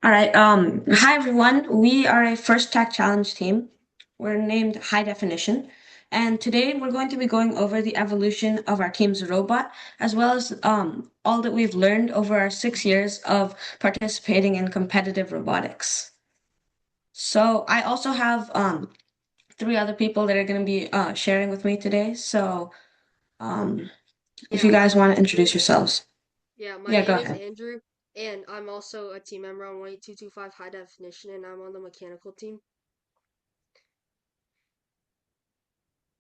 All right. Hi everyone. We are a first tech challenge team. We're named High Definition, and today we're going to be going over the evolution of our team's robot, as well as all that we've learned over our 6 years of participating in competitive robotics. So I also have 3 other people that are going to be sharing with me today. So if you guys want to introduce yourselves. Yeah, my Yeah, name go is ahead. Andrew, and I'm also a team member on 18225 High Definition, and I'm on the mechanical team.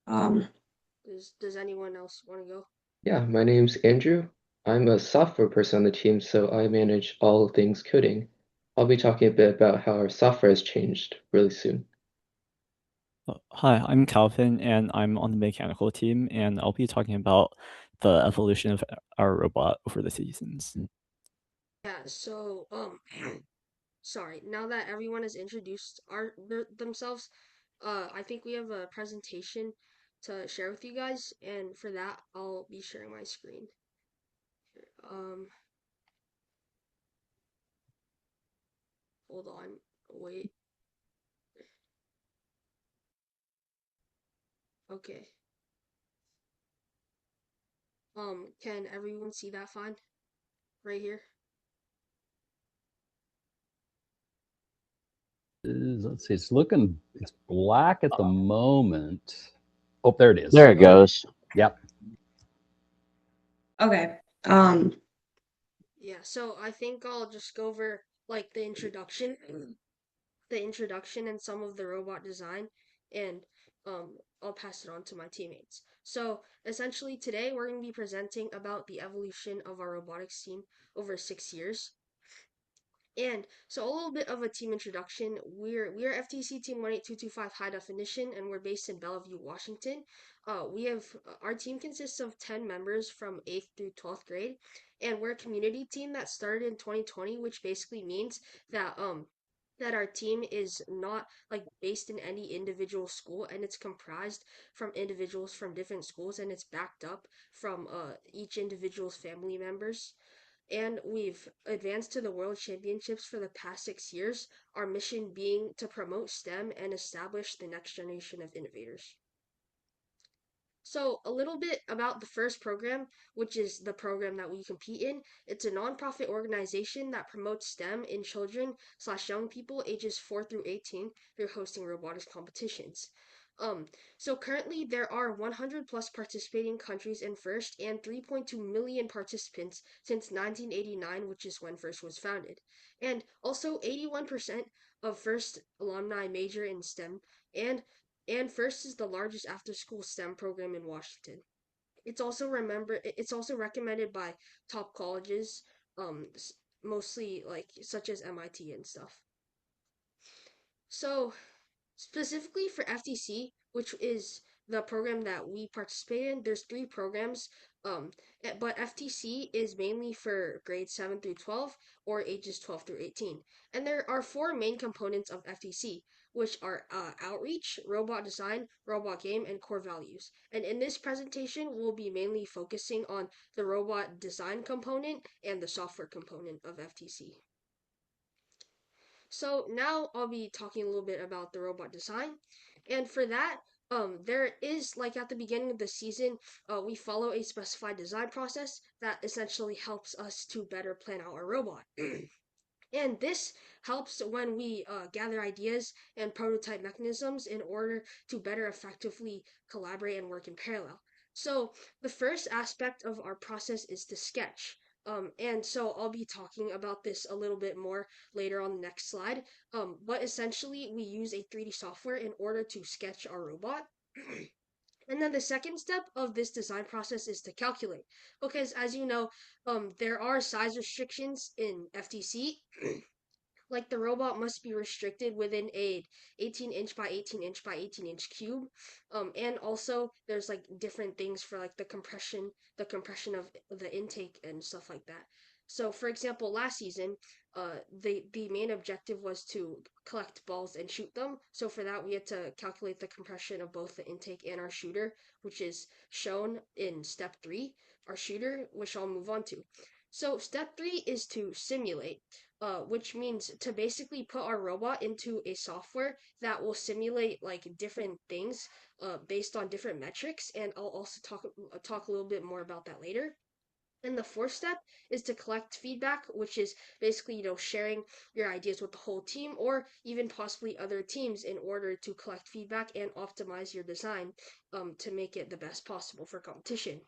Um, Does anyone else want to go? Yeah, my name's Andrew. I'm a software person on the team, so I manage all things coding. I'll be talking a bit about how our software has changed really soon. Hi, I'm Calvin, and I'm on the mechanical team, and I'll be talking about the evolution of our robot over the seasons. Yeah, so sorry. Now that everyone has introduced themselves, I think we have a presentation to share with you guys, and for that, I'll be sharing my screen. Hold on, wait. Okay. Can everyone see that fine? Right here? Let's see. It's black at the moment. Oh, there it is. There it goes. Yep. okay. Yeah, so I think I'll just go over like the introduction and some of the robot design, and I'll pass it on to my teammates. So essentially today we're going to be presenting about the evolution of our robotics team over 6 years. And so a little bit of a team introduction. We're FTC Team 18225 High Definition, and we're based in Bellevue, Washington. Our team consists of 10 members from 8th through 12th grade, and we're a community team that started in 2020, which basically means that our team is not like based in any individual school, and it's comprised from individuals from different schools, and it's backed up from each individual's family members. And we've advanced to the World Championships for the past 6 years, our mission being to promote STEM and establish the next generation of innovators. So, a little bit about the first program, which is the program that we compete in. It's a nonprofit organization that promotes STEM in children/young people ages 4 through 18 through hosting robotics competitions. So currently there are 100 plus participating countries in FIRST and 3.2 million participants since 1989, which is when FIRST was founded. And also 81% of FIRST alumni major in STEM, and FIRST is the largest after-school STEM program in Washington. It's also recommended by top colleges, mostly like such as MIT and stuff. So specifically for FTC, which is the program that we participate in, there's 3 programs, but FTC is mainly for grades 7 through 12 or ages 12 through 18. And there are 4 main components of FTC, which are outreach, robot design, robot game, and core values. And in this presentation, we'll be mainly focusing on the robot design component and the software component of FTC. So now I'll be talking a little bit about the robot design. And for that, there is, like at the beginning of the season, we follow a specified design process that essentially helps us to better plan out our robot. And this helps when we gather ideas and prototype mechanisms in order to better effectively collaborate and work in parallel. So the first aspect of our process is to sketch. And so I'll be talking about this a little bit more later on the next slide. But essentially, we use a 3D software in order to sketch our robot. And then the second step of this design process is to calculate, because as you know, there are size restrictions in FTC. Like the robot must be restricted within a 18-inch by 18-inch by 18-inch cube. And also there's like different things for like the compression of the intake and stuff like that. So for example, last season, the main objective was to collect balls and shoot them. So for that, we had to calculate the compression of both the intake and our shooter, which is shown in step 3, our shooter, which I'll move on to. So step 3 is to simulate, which means to basically put our robot into a software that will simulate like different things based on different metrics, and I'll also talk a little bit more about that later. And the fourth step is to collect feedback, which is basically, sharing your ideas with the whole team or even possibly other teams in order to collect feedback and optimize your design to make it the best possible for competition.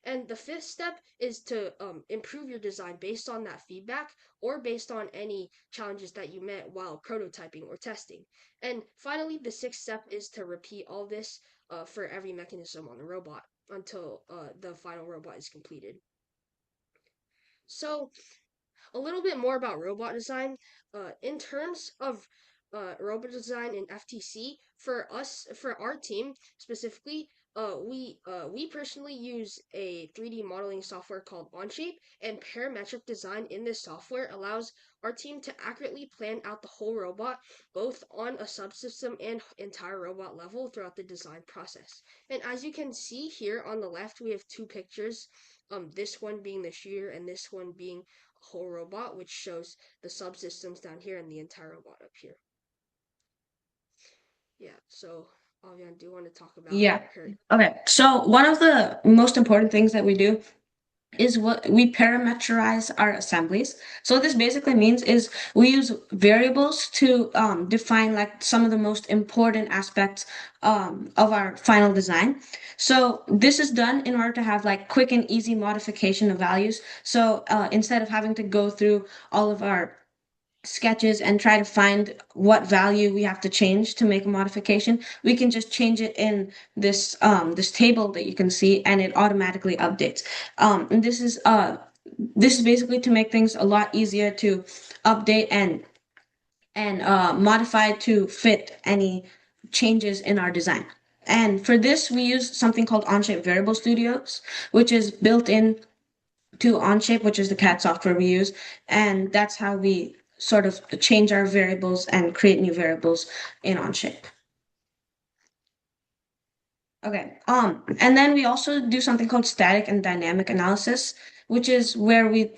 And the fifth step is to improve your design based on that feedback or based on any challenges that you met while prototyping or testing. And finally, the sixth step is to repeat all this for every mechanism on the robot until the final robot is completed. So, a little bit more about robot design. In terms of robot design in FTC, for our team specifically, we personally use a 3D modeling software called Onshape, and parametric design in this software allows our team to accurately plan out the whole robot, both on a subsystem and entire robot level throughout the design process. And as you can see here on the left, we have 2 pictures. This one being the shooter and this one being a whole robot, which shows the subsystems down here and the entire robot up here. Yeah, so Avian, do you want to talk about Okay, so one of the most important things that we do is what we parameterize our assemblies. So what this basically means is we use variables to define like some of the most important aspects of our final design. So this is done in order to have like quick and easy modification of values. So instead of having to go through all of our sketches and try to find what value we have to change to make a modification, we can just change it in this this table that you can see, and it automatically updates. And this is this is basically to make things a lot easier to update and modify to fit any changes in our design. And for this, we use something called Onshape Variable Studios, which is built in to Onshape, which is the CAD software we use. And that's how we sort of change our variables and create new variables in Onshape. Okay. And then we also do something called static and dynamic analysis, which is where we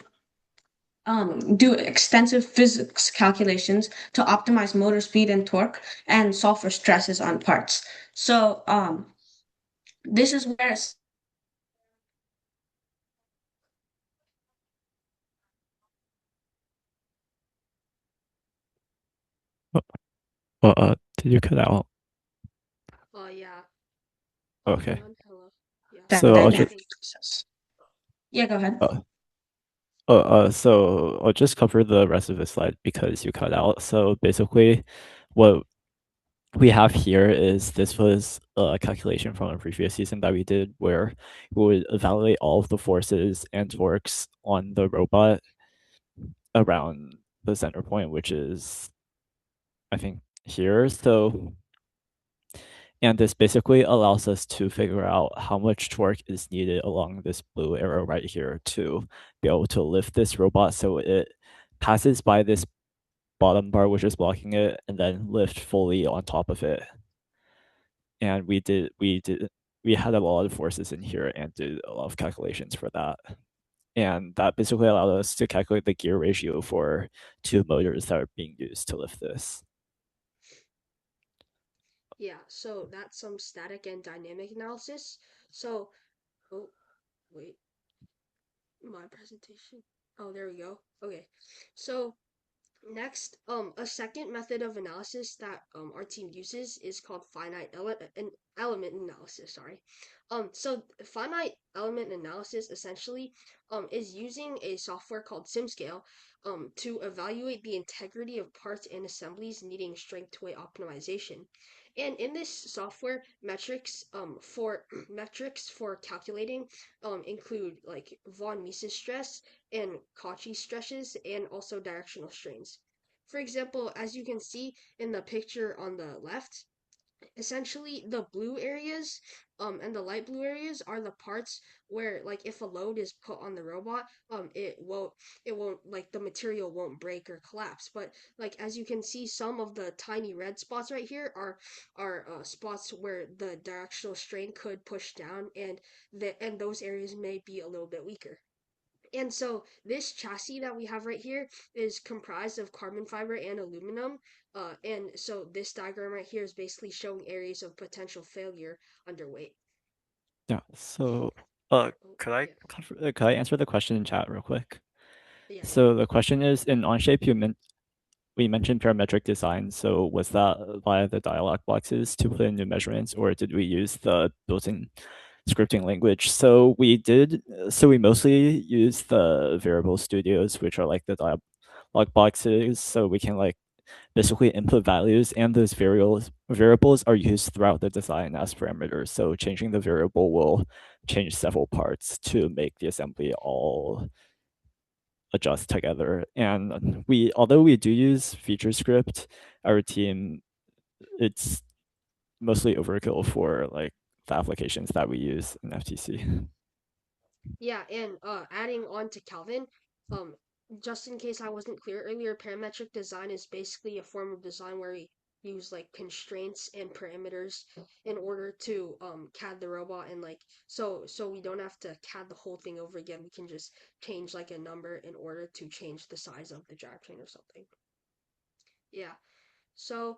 do extensive physics calculations to optimize motor speed and torque and solve for stresses on parts. So this is where Did you cut out? Yeah. Okay. Hello. Yeah. So I'll dynamic just process. Yeah, go ahead. So I'll just cover the rest of the slide because you cut out. So basically, what we have here is this was a calculation from a previous season that we did where we would evaluate all of the forces and torques on the robot around the center point, which is, I think, here. So, and this basically allows us to figure out how much torque is needed along this blue arrow right here to be able to lift this robot so it passes by this bottom bar which is blocking it and then lift fully on top of it. And we had a lot of forces in here and did a lot of calculations for that. And that basically allowed us to calculate the gear ratio for two motors that are being used to lift this. Yeah, so that's some static and dynamic analysis. So, oh, wait, my presentation. Oh, there we go. Okay, so next, a second method of analysis that our team uses is called element analysis. Sorry. So finite element analysis essentially is using a software called SimScale to evaluate the integrity of parts and assemblies needing strength to weight optimization. And in this software, metrics for metrics for calculating include like von Mises stress and Cauchy stresses and also directional strains. For example, as you can see in the picture on the left, essentially the blue areas and the light blue areas are the parts where like if a load is put on the robot it won't like the material won't break or collapse, but like as you can see some of the tiny red spots right here are spots where the directional strain could push down and those areas may be a little bit weaker. And so this chassis that we have right here is comprised of carbon fiber and aluminum. And so this diagram right here is basically showing areas of potential failure underweight. Yeah. So, could I answer the question in chat real quick? Yeah. So the question is, in Onshape, we mentioned parametric design. So was that via the dialog boxes to put in new measurements, or did we use the built-in scripting language? So we mostly use the variable studios, which are like the dialog boxes. So we can like basically input values, and those variables are used throughout the design as parameters. So changing the variable will change several parts to make the assembly all adjust together. And although we do use feature script, our team, it's mostly overkill for like the applications that we use in FTC. Yeah, and adding on to Calvin, um, just in case I wasn't clear earlier, parametric design is basically a form of design where we use like constraints and parameters in order to CAD the robot and like so we don't have to CAD the whole thing over again. We can just change like a number in order to change the size of the drivetrain or something. Yeah. So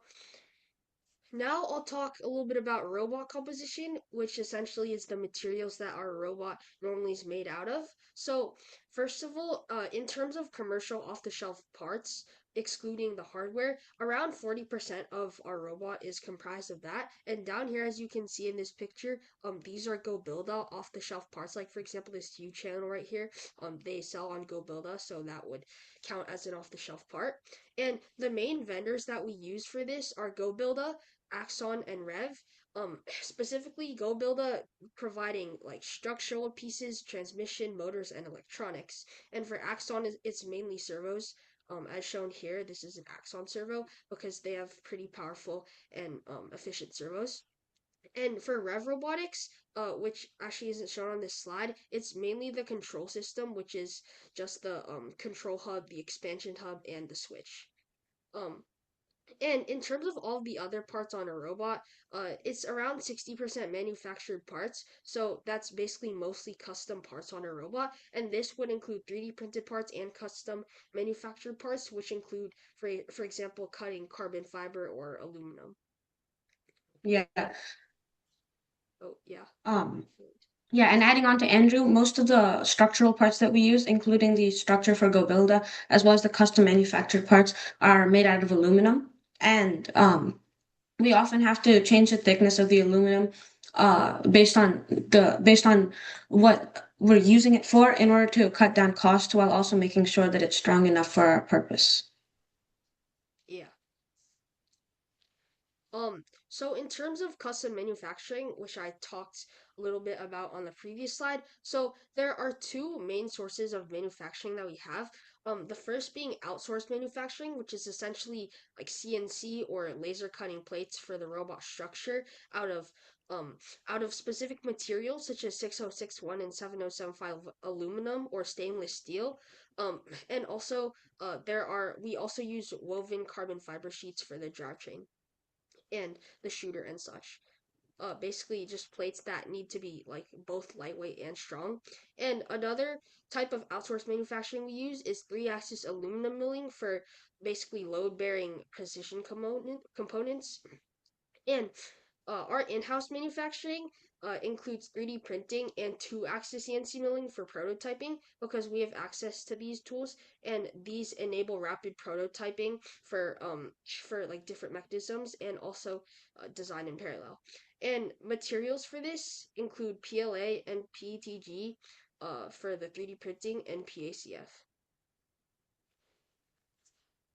now I'll talk a little bit about robot composition, which essentially is the materials that our robot normally is made out of. So, first of all, in terms of commercial off-the-shelf parts, excluding the hardware, around 40% of our robot is comprised of that. And down here, as you can see in this picture, these are GoBuilda off-the-shelf parts. Like for example, this U channel right here, they sell on GoBuilda, so that would count as an off-the-shelf part. And the main vendors that we use for this are GoBuilda, Axon and Rev. Specifically, GoBuilda providing like structural pieces, transmission, motors, and electronics. And for Axon, it's mainly servos. As shown here, this is an Axon servo because they have pretty powerful and efficient servos. And for Rev Robotics, which actually isn't shown on this slide, it's mainly the control system, which is just the control hub, the expansion hub, and the switch. Um, and in terms of all the other parts on a robot, it's around 60% manufactured parts. So that's basically mostly custom parts on a robot. And this would include 3D printed parts and custom manufactured parts, which include, for example, cutting carbon fiber or aluminum. Yeah. Oh, yeah. Yeah, and adding on to Andrew, most of the structural parts that we use, including the structure for GoBuilda, as well as the custom manufactured parts, are made out of aluminum. And we often have to change the thickness of the aluminum based on what we're using it for in order to cut down costs while also making sure that it's strong enough for our purpose. Yeah. So in terms of custom manufacturing, which I talked a little bit about on the previous slide, so there are two main sources of manufacturing that we have. The first being outsourced manufacturing, which is essentially like CNC or laser cutting plates for the robot structure out of specific materials such as 6061 and 7075 aluminum or stainless steel. And also we also use woven carbon fiber sheets for the drivetrain and the shooter and such. Basically just plates that need to be like both lightweight and strong. And another type of outsourced manufacturing we use is 3-axis aluminum milling for basically load-bearing precision components. And our in-house manufacturing includes 3D printing and 2-axis CNC milling for prototyping because we have access to these tools, and these enable rapid prototyping for like different mechanisms and also design in parallel. And materials for this include PLA and PETG for the 3D printing and PACF.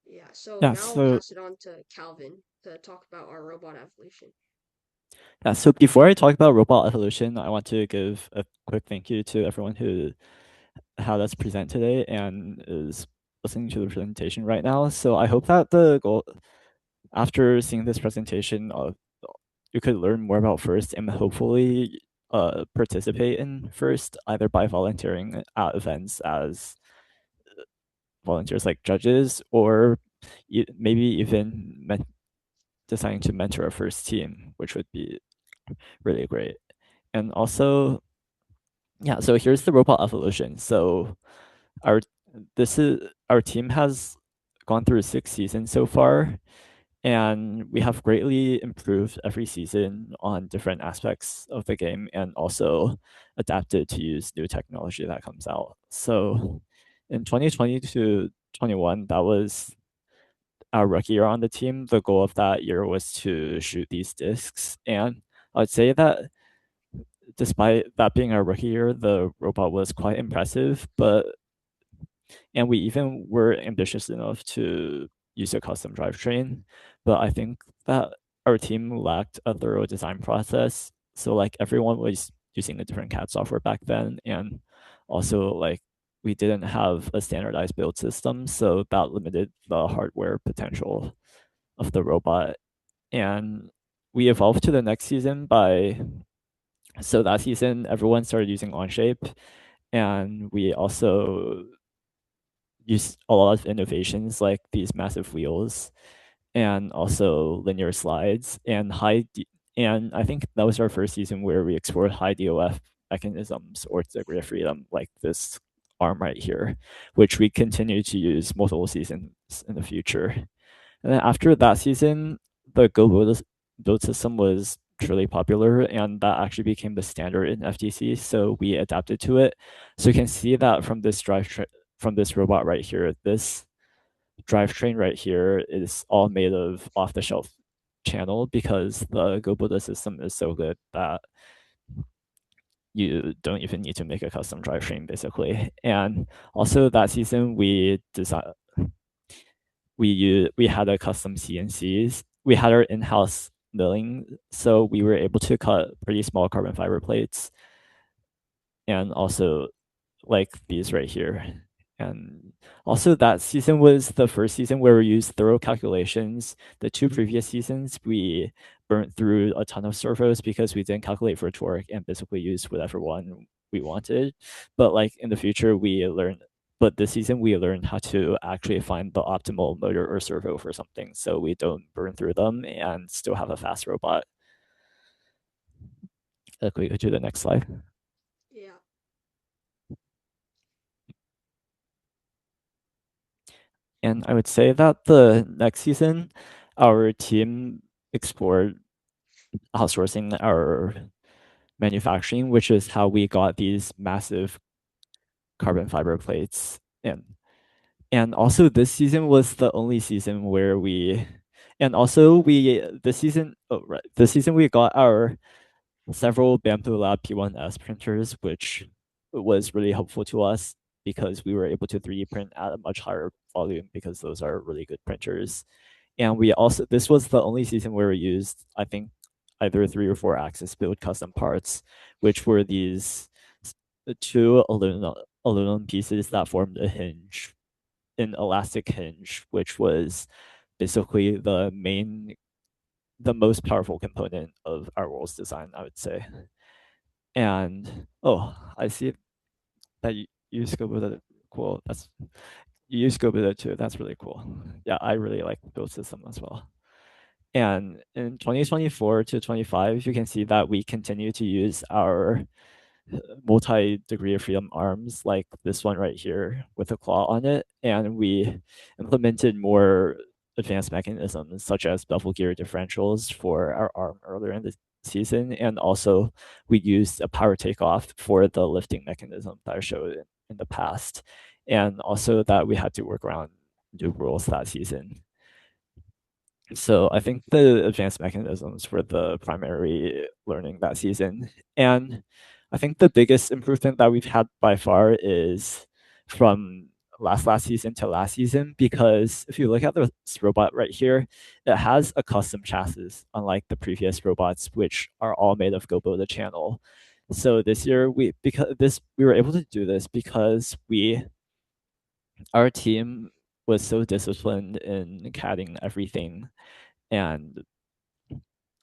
Yeah, so Yeah, now I'll so pass it on to Calvin to talk about our robot evolution. yeah, so before I talk about robot evolution, I want to give a quick thank you to everyone who had us present today and is listening to the presentation right now. So I hope that the goal, after seeing this presentation, you could learn more about FIRST and hopefully participate in FIRST either by volunteering at events as volunteers like judges, or maybe even deciding to mentor a FIRST team, which would be really great. And also, yeah, so here's the robot evolution. So our team has gone through 6 seasons so far, and we have greatly improved every season on different aspects of the game and also adapted to use new technology that comes out. So in 2020 to 21, that was our rookie year on the team. The goal of that year was to shoot these discs, and I'd say that despite that being our rookie year, the robot was quite impressive, and we even were ambitious enough to use a custom drivetrain. But I think that our team lacked a thorough design process. So like everyone was using a different CAD software back then, and also like we didn't have a standardized build system, so that limited the hardware potential of the robot. And we evolved to the next season so that season everyone started using Onshape, and we also used a lot of innovations like these massive wheels and also linear slides and and I think that was our first season where we explored high DOF mechanisms or degree of freedom, like this arm right here, which we continue to use multiple seasons in the future. And then after that season, the Go build system was truly popular, and that actually became the standard in FTC. So we adapted to it. So you can see that from this from this robot right here, this drivetrain right here is all made of off-the-shelf channel because the GoBuilda system is so good that you don't even need to make a custom drivetrain basically. And also that season we had a custom CNCs. We had our in-house milling, so we were able to cut pretty small carbon fiber plates, and also like these right here. And also that season was the first season where we used thorough calculations. The 2 previous seasons, we burnt through a ton of servos because we didn't calculate for torque and basically used whatever one we wanted. But like in the future, but this season we learned how to actually find the optimal motor or servo for something, so we don't burn through them and still have a fast robot. Can we go to the next slide? Yeah. And I would say that the next season, our team explored outsourcing our manufacturing, which is how we got these massive carbon fiber plates. And also this season was the only season where this season we got our several Bamboo Lab P1S printers, which was really helpful to us because we were able to 3D print at a much higher volume because those are really good printers. And this was the only season where we used, I think, either 3 or 4 axis build custom parts, which were these 2 aluminum pieces that formed a hinge, an elastic hinge, which was basically the most powerful component of our world's design, I would say. And I see that you use Scope cool. You use Scope too. That's really cool. Yeah, I really like the build system as well. And in 2024 to 25, you can see that we continue to use our multi-degree of freedom arms like this one right here with a claw on it. And we implemented more advanced mechanisms such as bevel gear differentials for our arm earlier in the season. And also we used a power takeoff for the lifting mechanism that I showed in the past. And also that we had to work around new rules that season. So I think the advanced mechanisms were the primary learning that season. And I think the biggest improvement that we've had by far is from last season to last season, because if you look at this robot right here, it has a custom chassis, unlike the previous robots, which are all made of Gobo the channel. So this year we were able to do this because our team was so disciplined in CADing everything and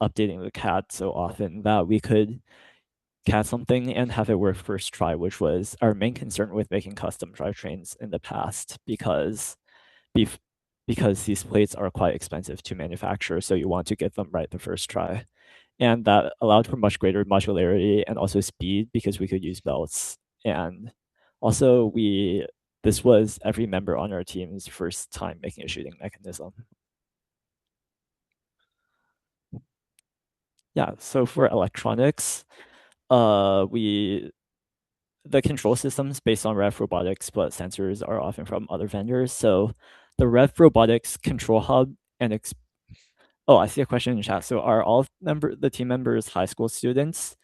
updating the CAD so often that we could CAD something and have it work first try, which was our main concern with making custom drivetrains in the past, because these plates are quite expensive to manufacture, so you want to get them right the first try. And that allowed for much greater modularity and also speed because we could use belts. And also this was every member on our team's first time making a shooting mechanism. Yeah, so for electronics, the control systems based on Rev Robotics, but sensors are often from other vendors. So the Rev Robotics control hub I see a question in the chat. So are all the team members high school students?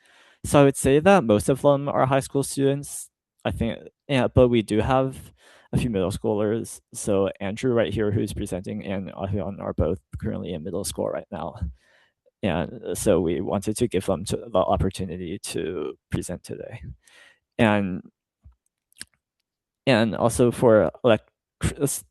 So I would say that most of them are high school students. I think, yeah, but we do have a few middle schoolers. So Andrew right here, who's presenting, and Ahyun are both currently in middle school right now. And so we wanted to give them the opportunity to present today. And also for electronics,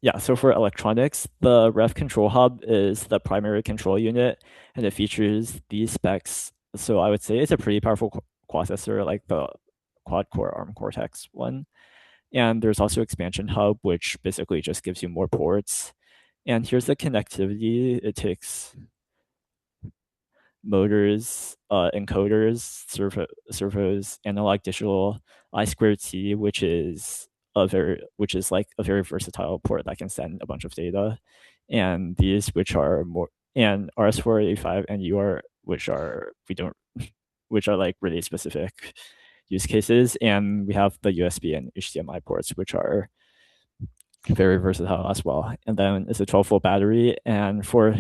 the Rev Control Hub is the primary control unit, and it features these specs. So I would say it's a pretty powerful processor, like the quad-core ARM Cortex one. And there's also Expansion Hub, which basically just gives you more ports. And here's the connectivity. It takes motors, encoders, servos, analog digital, I2C, which is like a very versatile port that can send a bunch of data, and these which are more, and RS485 and UART, which are like really specific use cases, and we have the USB and HDMI ports, which are very versatile as well. And then it's a 12-volt battery, and for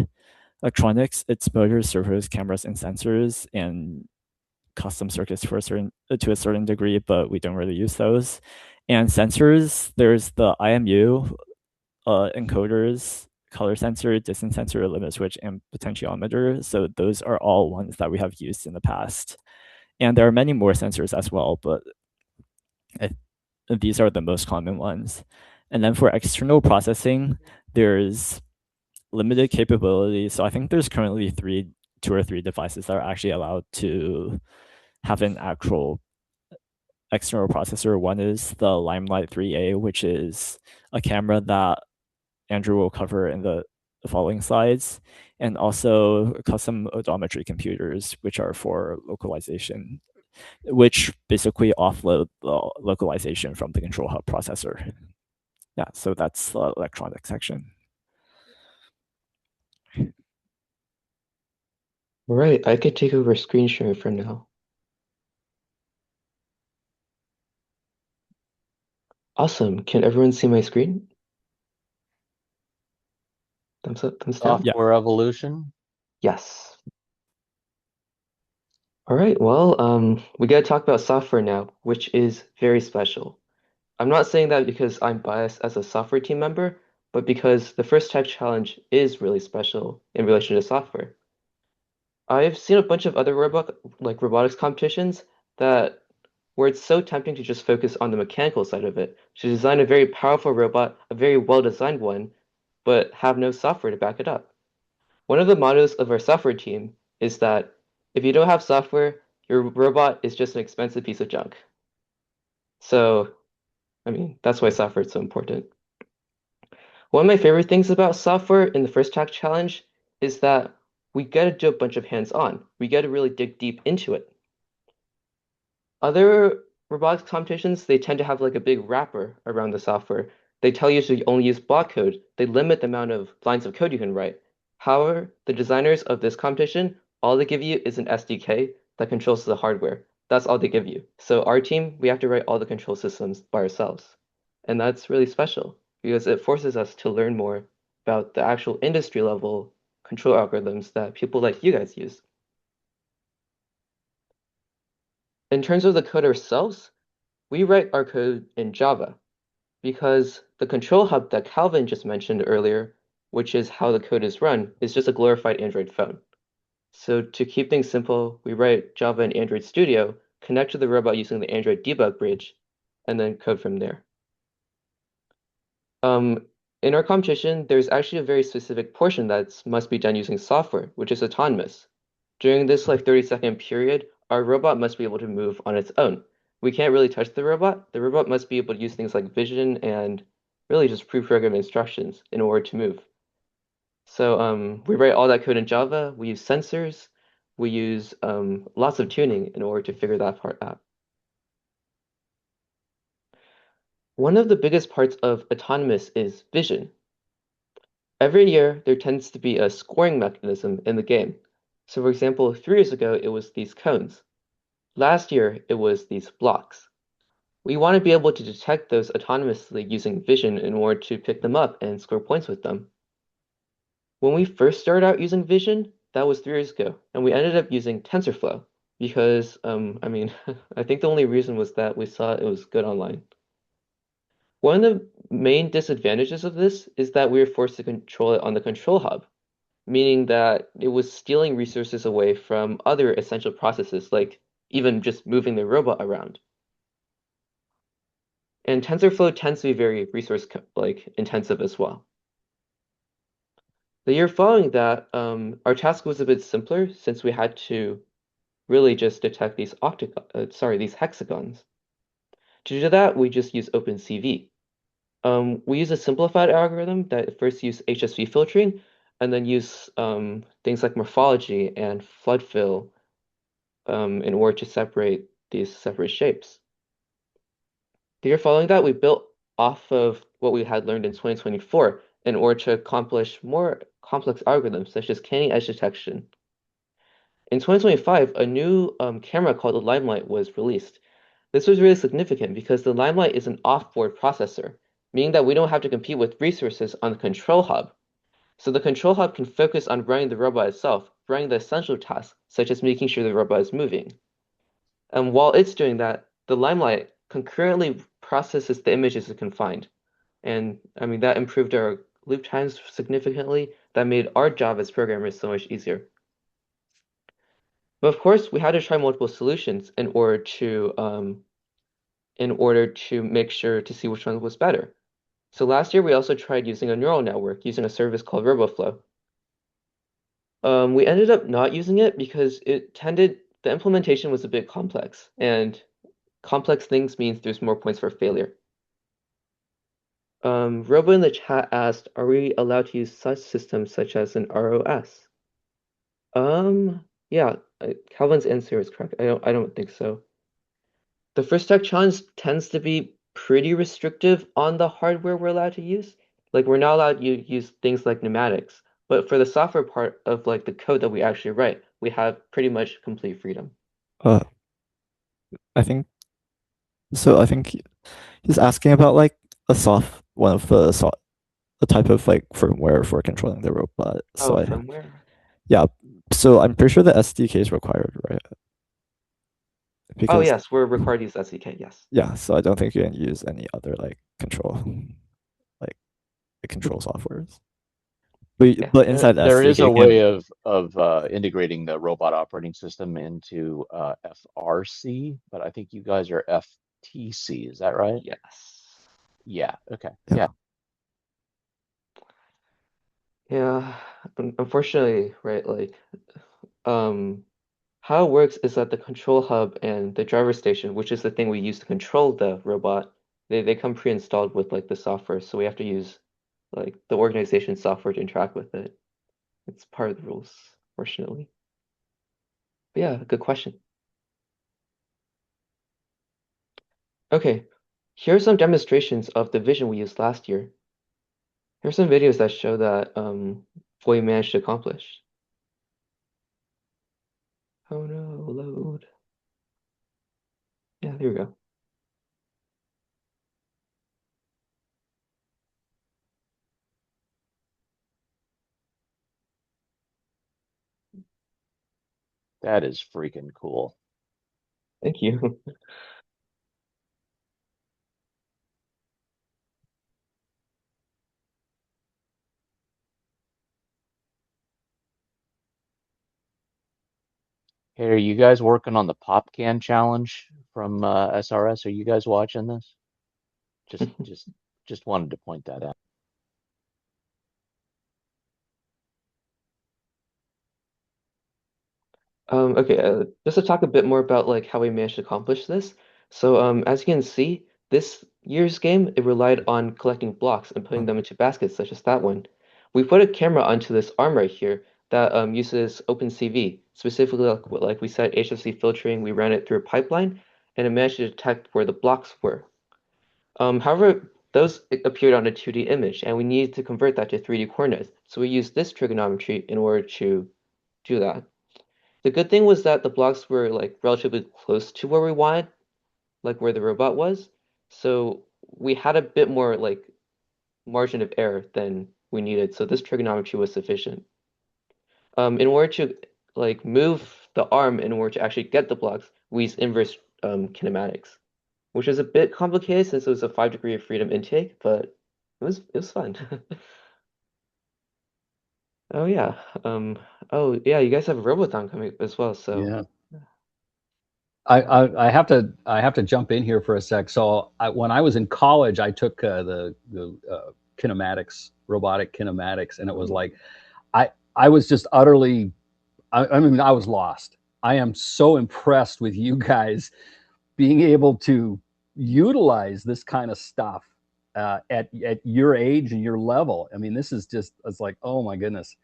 electronics, it's motors, servos, cameras, and sensors, and custom circuits to a certain degree, but we don't really use those. And sensors, there's the IMU, encoders, color sensor, distance sensor, limit switch, and potentiometer. So those are all ones that we have used in the past. And there are many more sensors as well, but these are the most common ones. And then for external processing, there's limited capability. So I think there's currently two or three devices that are actually allowed to have an actual external processor. One is the Limelight 3A, which is a camera that Andrew will cover in the following slides, and also custom odometry computers, which are for localization, which basically offload the localization from the control hub processor. Yeah, so that's the electronic section. All right, I could take over screen sharing for now. Awesome. Can everyone see my screen? Thumbs up, thumbs down? Software evolution. Yes. All right, well, we gotta talk about software now, which is very special. I'm not saying that because I'm biased as a software team member, but because the first tech challenge is really special in relation to software. I've seen a bunch of other robotics competitions that where it's so tempting to just focus on the mechanical side of it, to design a very powerful robot, a very well-designed one, but have no software to back it up. One of the mottos of our software team is that if you don't have software, your robot is just an expensive piece of junk. So, I mean, that's why software is so important. One of my favorite things about software in the first tech challenge is that we get to do a bunch of hands-on. We get to really dig deep into it. Other robotics competitions, they tend to have like a big wrapper around the software. They tell you to only use block code. They limit the amount of lines of code you can write. However, the designers of this competition, all they give you is an SDK that controls the hardware. That's all they give you. So our team, we have to write all the control systems by ourselves. And that's really special because it forces us to learn more about the actual industry level control algorithms that people like you guys use. In terms of the code ourselves, we write our code in Java because the control hub that Calvin just mentioned earlier, which is how the code is run, is just a glorified Android phone. So to keep things simple, we write Java in Android Studio, connect to the robot using the Android debug bridge, and then code from there. In our competition, there's actually a very specific portion that must be done using software, which is autonomous. During this 30-second period, our robot must be able to move on its own. We can't really touch the robot. The robot must be able to use things like vision and really just pre-programmed instructions in order to move. So we write all that code in Java. We use sensors. We use lots of tuning in order to figure that part out. One of the biggest parts of autonomous is vision. Every year, there tends to be a scoring mechanism in the game. So for example, 3 years ago, it was these cones. Last year, it was these blocks. We want to be able to detect those autonomously using vision in order to pick them up and score points with them. When we first started out using vision, that was 3 years ago, and we ended up using TensorFlow because, I mean, I think the only reason was that we saw it was good online. One of the main disadvantages of this is that we were forced to control it on the control hub, meaning that it was stealing resources away from other essential processes, like even just moving the robot around. And TensorFlow tends to be very resource intensive as well. The year following that, our task was a bit simpler since we had to really just detect these these hexagons. To do that, we just use OpenCV. We use a simplified algorithm that first use HSV filtering and then use things like morphology and flood fill in order to separate these separate shapes. The year following that, we built off of what we had learned in 2024 in order to accomplish more complex algorithms such as canny edge detection. In 2025, a new camera called the Limelight was released. This was really significant because the Limelight is an off-board processor, meaning that we don't have to compete with resources on the control hub. So the control hub can focus on running the robot itself, running the essential tasks, such as making sure the robot is moving. And while it's doing that, the Limelight concurrently processes the images it can find. And I mean, that improved our loop times significantly, that made our job as programmers so much easier. But of course, we had to try multiple solutions in order to make sure to see which one was better. So last year, we also tried using a neural network using a service called Roboflow. We ended up not using it because the implementation was a bit complex, and complex things means there's more points for failure. Robo in the chat asked, are we allowed to use such systems such as an ROS? Yeah, Calvin's answer is correct. I don't think so. The first tech challenge tends to be pretty restrictive on the hardware we're allowed to use. Like we're not allowed to use things like pneumatics, but for the software part of like the code that we actually write, we have pretty much complete freedom. I think so. I think he's asking about like one of the type of like firmware for controlling the robot. So Firmware? Yeah. So I'm pretty sure the SDK is required, right? Because, yes, we're required to use SDK, yes. Yeah, so I don't think you can use any other like control softwares. But inside the there is SDK a way of integrating the robot operating system into FRC, but I think you guys are FTC, is that right? Yes. Yeah, okay. Yeah. Yeah, unfortunately, right, like how it works is that the control hub and the driver station, which is the thing we use to control the robot, they come pre-installed with like the software, so we have to use like the organization software to interact with it. It's part of the rules, fortunately. But yeah, good question. Okay, here are some demonstrations of the vision we used last year. Here's some videos that show that what we managed to accomplish. Oh no, load. Yeah, there we go. That is freaking cool. Thank you. Hey, are you guys working on the pop can challenge from SRS? Are you guys watching this? Just wanted to point that out. Okay, just to talk a bit more about like how we managed to accomplish this. So as you can see, this year's game, it relied on collecting blocks and putting them into baskets such as that one. We put a camera onto this arm right here that uses OpenCV, specifically like we said, HFC filtering, we ran it through a pipeline and it managed to detect where the blocks were. However, those appeared on a 2D image and we needed to convert that to 3D coordinates. So we used this trigonometry in order to do that. The good thing was that the blocks were like relatively close to where we wanted, like where the robot was. So we had a bit more like margin of error than we needed. So this trigonometry was sufficient. In order to like move the arm in order to actually get the blocks, we used inverse kinematics, which was a bit complicated since it was a 5 degree of freedom intake, but it was fun. Oh yeah. Oh yeah, you guys have a Robothon coming up as well, so Yeah. I have to jump in here for a sec. So when I was in college, I took the kinematics, robotic kinematics, and it was like I was just utterly, I mean, I was lost. I am so impressed with you guys being able to utilize this kind of stuff at your age and your level. I mean, this is just, it's like, oh my goodness.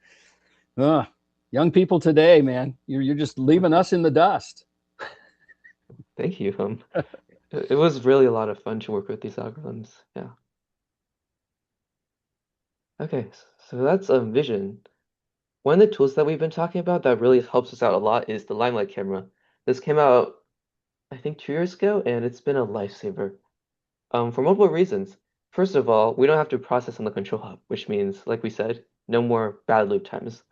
Young people today, man, you're just leaving us in the dust. thank you. It was really a lot of fun to work with these algorithms. Yeah. Okay, so that's vision. One of the tools that we've been talking about that really helps us out a lot is the Limelight camera. This came out, I think, 2 years ago, and it's been a lifesaver. For multiple reasons. First of all, we don't have to process on the control hub, which means, like we said, no more bad loop times.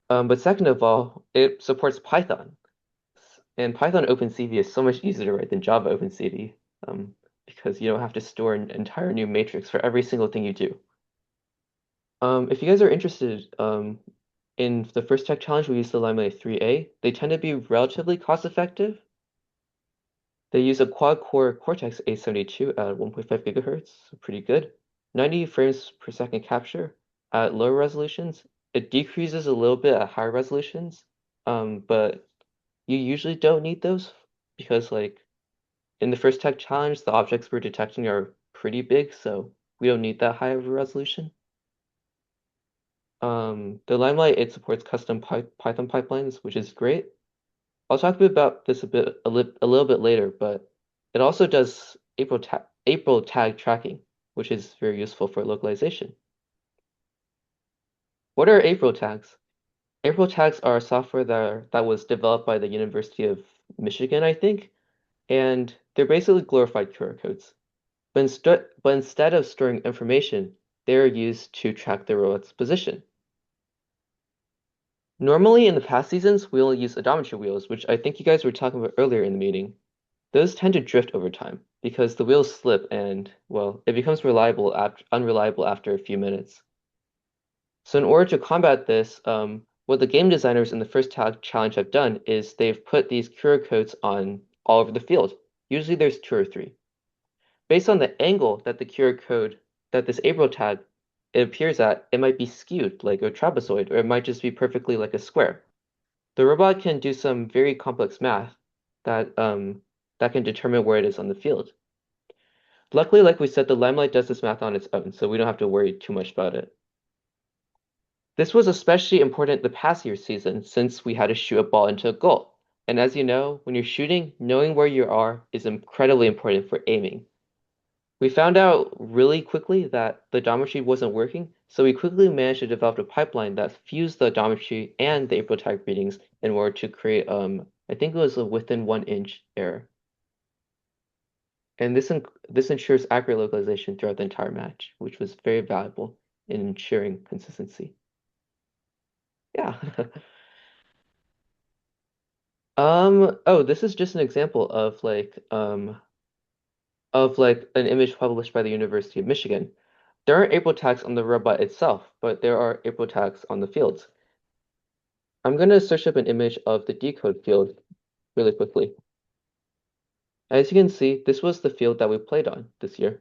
But second of all, it supports Python. And Python OpenCV is so much easier to write than Java OpenCV, because you don't have to store an entire new matrix for every single thing you do. If you guys are interested, in the first tech challenge, we used the Limelight 3A. They tend to be relatively cost effective. They use a quad-core Cortex A72 at 1.5 gigahertz, so pretty good. 90 frames per second capture at lower resolutions. It decreases a little bit at higher resolutions, but you usually don't need those because, like, in the first tech challenge, the objects we're detecting are pretty big, so we don't need that high of a resolution. The Limelight, it supports custom Python pipelines, which is great. I'll talk about this a little bit later, but it also does April tag tracking, which is very useful for localization. What are April tags? April tags are software that was developed by the University of Michigan, I think, and they're basically glorified QR codes. But instead of storing information, they're used to track the robot's position. Normally, in the past seasons, we'll use odometry wheels, which I think you guys were talking about earlier in the meeting. Those tend to drift over time because the wheels slip and, well, it becomes unreliable after a few minutes. So in order to combat this, what the game designers in the first challenge have done is they've put these QR codes on all over the field. Usually there's 2 or 3. Based on the angle that the QR code, that this April tag it appears at, it might be skewed like a trapezoid, or it might just be perfectly like a square. The robot can do some very complex math that can determine where it is on the field. Luckily, like we said, the Limelight does this math on its own, so we don't have to worry too much about it. This was especially important the past year's season, since we had to shoot a ball into a goal. And as you know, when you're shooting, knowing where you are is incredibly important for aiming. We found out really quickly that the odometry wasn't working, so we quickly managed to develop a pipeline that fused the odometry and the April tag readings in order to create, I think it was a within 1 inch error. And this ensures accurate localization throughout the entire match, which was very valuable in ensuring consistency. Yeah. Oh, this is just an example of like an image published by the University of Michigan. There aren't April tags on the robot itself, but there are April tags on the fields. I'm gonna search up an image of the decode field really quickly. As you can see, this was the field that we played on this year.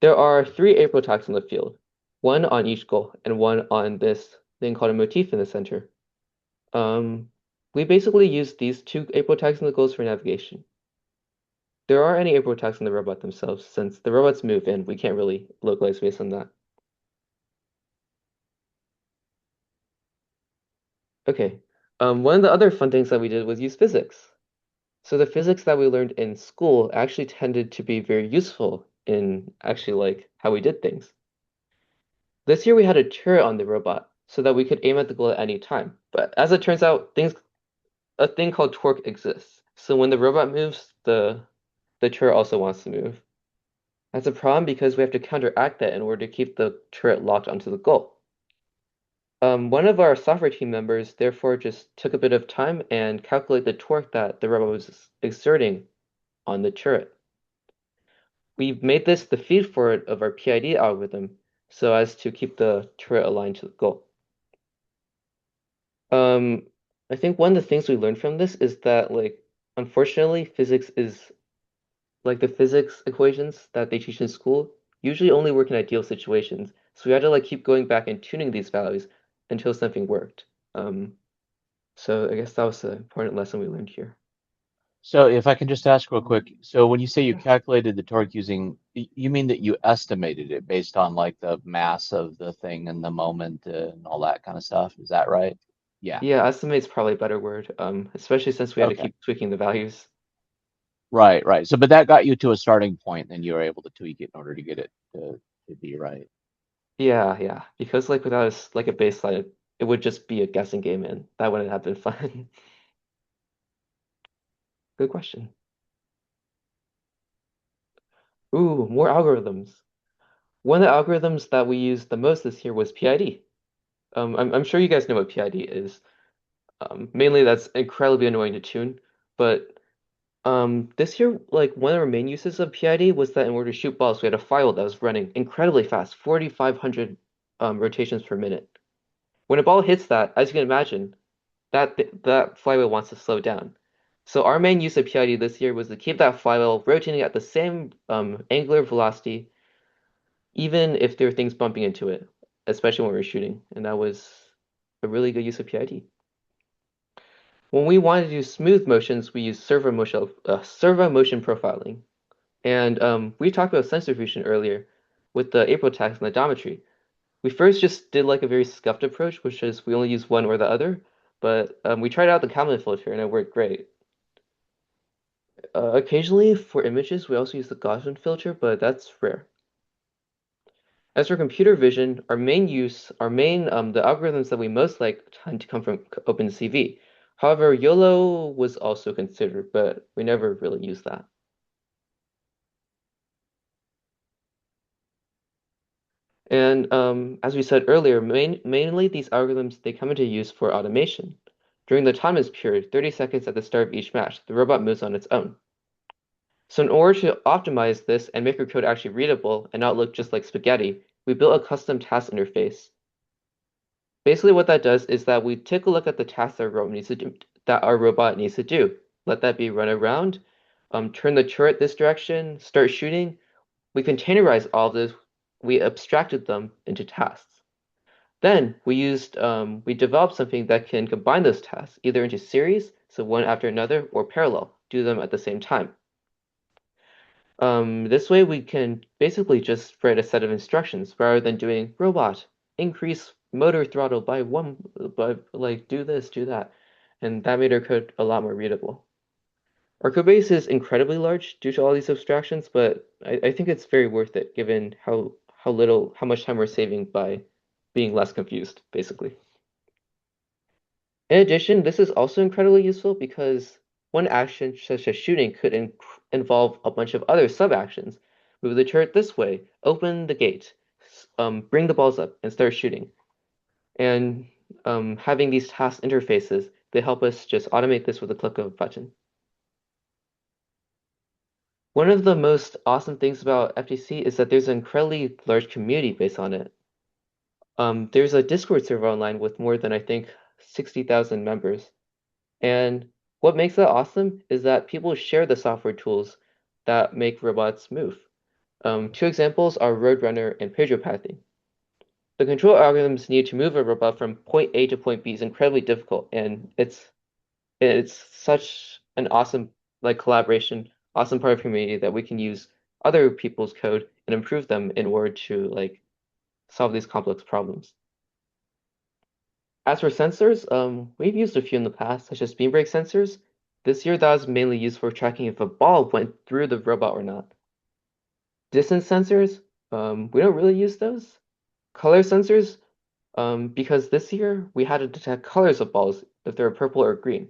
There are 3 April tags on the field, 1 on each goal and 1 on this thing called a motif in the center. We basically use these 2 April tags in the goals for navigation. There aren't any April tags on the robot themselves, since the robots move and we can't really localize based on that. Okay, one of the other fun things that we did was use physics. So the physics that we learned in school actually tended to be very useful in actually like how we did things. This year we had a turret on the robot so that we could aim at the goal at any time. But as it turns out, a thing called torque exists. So when the robot moves, the turret also wants to move. That's a problem because we have to counteract that in order to keep the turret locked onto the goal. One of our software team members therefore just took a bit of time and calculated the torque that the robot was exerting on the turret. We've made this the feed forward of our PID algorithm so as to keep the turret aligned to the goal. I think one of the things we learned from this is that, like, unfortunately, physics is like the physics equations that they teach in school usually only work in ideal situations. So we had to like keep going back and tuning these values until something worked. So I guess that was the important lesson we learned here. So if I can just ask real quick, so when you say you calculated the torque using, you mean that you estimated it based on like the mass of the thing and the moment and all that kind of stuff? Is that right? Yeah. Yeah, estimate's probably a better word, especially since we had to Okay. keep tweaking the values. Right, right. So, but that got you to a starting point, then you were able to tweak it in order to get it to be right. Yeah, because like without like a baseline, it would just be a guessing game, and that wouldn't have been fun. Good question. Ooh, more algorithms. One of the algorithms that we used the most this year was PID. I'm sure you guys know what PID is. Mainly that's incredibly annoying to tune, but this year, like one of our main uses of PID was that in order to shoot balls, we had a file that was running incredibly fast, 4,500 rotations per minute. When a ball hits that, as you can imagine, that flywheel wants to slow down. So our main use of PID this year was to keep that flywheel rotating at the same angular velocity, even if there are things bumping into it, especially when we're shooting. And that was a really good use of PID. When we wanted to do smooth motions, we used servo motion profiling. And we talked about sensor fusion earlier with the April tags and the odometry. We first just did like a very scuffed approach, which is we only use one or the other, but we tried out the Kalman filter and it worked great. Occasionally for images, we also use the Gaussian filter, but that's rare. As for computer vision, the algorithms that we most like tend to come from OpenCV. However, YOLO was also considered, but we never really used that. And as we said earlier, mainly these algorithms, they come into use for automation. During the autonomous period, 30 seconds at the start of each match, the robot moves on its own. So in order to optimize this and make our code actually readable and not look just like spaghetti, we built a custom task interface. Basically what that does is that we take a look at the task that our robot needs to do. Let that be run around, turn the turret this direction, start shooting. We containerize all of this. We abstracted them into tasks. Then we developed something that can combine those tasks either into series, so one after another, or parallel, do them at the same time. This way we can basically just write a set of instructions rather than doing robot, increase motor throttle by like do this, do that. And that made our code a lot more readable. Our code base is incredibly large due to all these abstractions, but I think it's very worth it given how much time we're saving by being less confused, basically. In addition, this is also incredibly useful because one action, such as shooting, could involve a bunch of other sub-actions. Move the turret this way, open the gate, bring the balls up, and start shooting. And having these task interfaces, they help us just automate this with a click of a button. One of the most awesome things about FTC is that there's an incredibly large community based on it. There's a Discord server online with more than, I think, 60,000 members. And what makes that awesome is that people share the software tools that make robots move. Two examples are Roadrunner and pathing. The control algorithms needed to move a robot from point A to point B is incredibly difficult, and it's such an awesome collaboration, awesome part of the community that we can use other people's code and improve them in order to solve these complex problems. As for sensors, we've used a few in the past, such as beam brake sensors. This year, that was mainly used for tracking if a ball went through the robot or not. Distance sensors, we don't really use those. Color sensors, because this year we had to detect colors of balls if they were purple or green.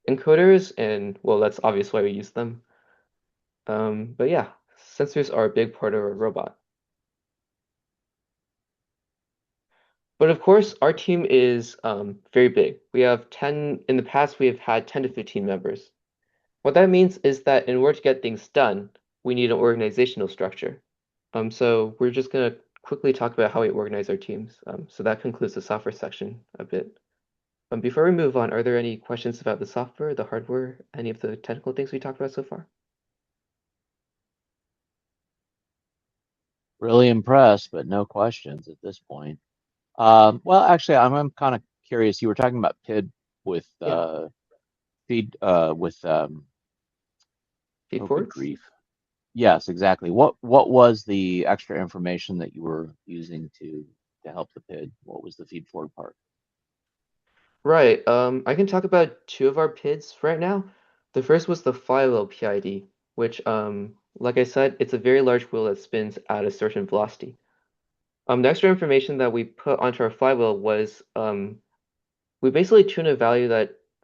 Encoders, and well, that's obvious why we use them. But yeah, sensors are a big part of a robot. But of course, our team is very big. We have 10, in the past, we have had 10 to 15 members. What that means is that in order to get things done, we need an organizational structure. So we're just going to quickly talk about how we organize our teams. So that concludes the software section a bit. Before we move on, are there any questions about the software, the hardware, any of the technical things we talked about so far? Really impressed, but no questions at this point. Well, actually, I'm kind of curious. You were talking about PID with feed with feed oh, forwards? good grief. Yes, exactly. What was the extra information that you were using to help the PID? What was the feed forward part? Right. I can talk about two of our PIDs right now. The first was the flywheel PID, which, like I said, it's a very large wheel that spins at a certain velocity. The extra information that we put onto our flywheel was we basically tuned a value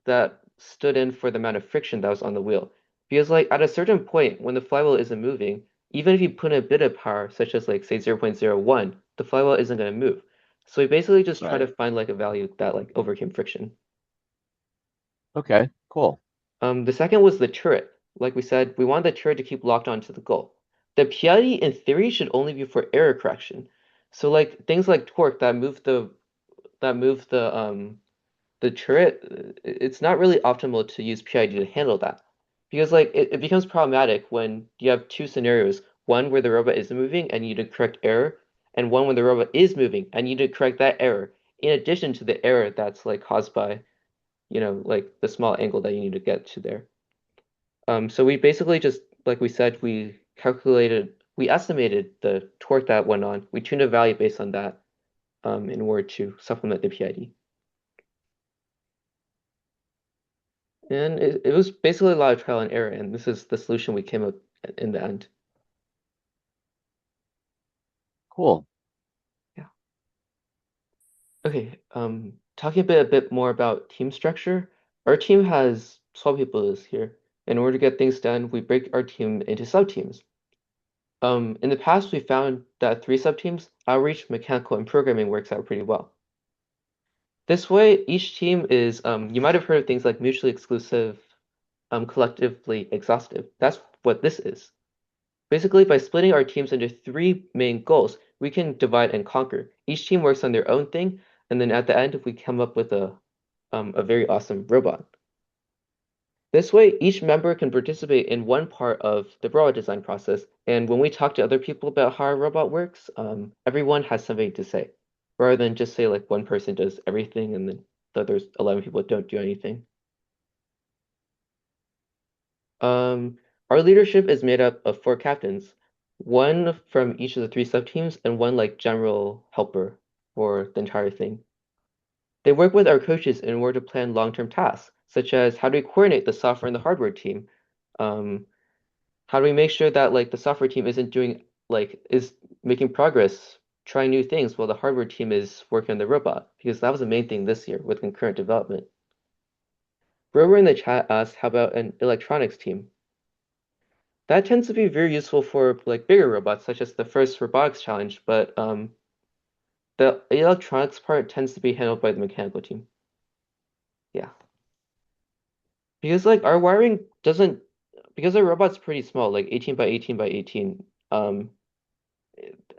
that stood in for the amount of friction that was on the wheel. Because at a certain point, when the flywheel isn't moving, even if you put in a bit of power, such as say 0.01, the flywheel isn't going to move. So we basically just try to find a value that overcame friction. Okay, cool. The second was the turret. Like we said, we want the turret to keep locked onto the goal. The PID in theory should only be for error correction. So like things like torque that move the turret, it's not really optimal to use PID to handle that. Because like it becomes problematic when you have two scenarios, one where the robot isn't moving and you need to correct error, and one when the robot is moving and you need to correct that error, in addition to the error that's like caused by, like the small angle that you need to get to there. So we basically just, like we said, we estimated the torque that went on. We tuned a value based on that in order to supplement the PID. And it was basically a lot of trial and error, and this is the solution we came up in the end. Cool. Yeah. Okay, talking a bit more about team structure. Our team has 12 people this year. In order to get things done, we break our team into sub-teams. In the past, we found that 3 sub-teams, outreach, mechanical, and programming works out pretty well. This way, each team is, you might have heard of things like mutually exclusive, collectively exhaustive. That's what this is. Basically, by splitting our teams into 3 main goals, we can divide and conquer. Each team works on their own thing, and then at the end, we come up with a very awesome robot. This way, each member can participate in one part of the robot design process, and when we talk to other people about how our robot works, everyone has something to say, rather than just say like one person does everything and then the other 11 people don't do anything. Our leadership is made up of 4 captains, one from each of the 3 sub-teams and one like general helper for the entire thing. They work with our coaches in order to plan long-term tasks, such as how do we coordinate the software and the hardware team? How do we make sure that like the software team is making progress, trying new things while the hardware team is working on the robot? Because that was the main thing this year with concurrent development. Rover in the chat asked, how about an electronics team? That tends to be very useful for like bigger robots, such as the first robotics challenge, but the electronics part tends to be handled by the mechanical team. Yeah. Because like our wiring doesn't, because our robot's pretty small, like 18 by 18 by 18,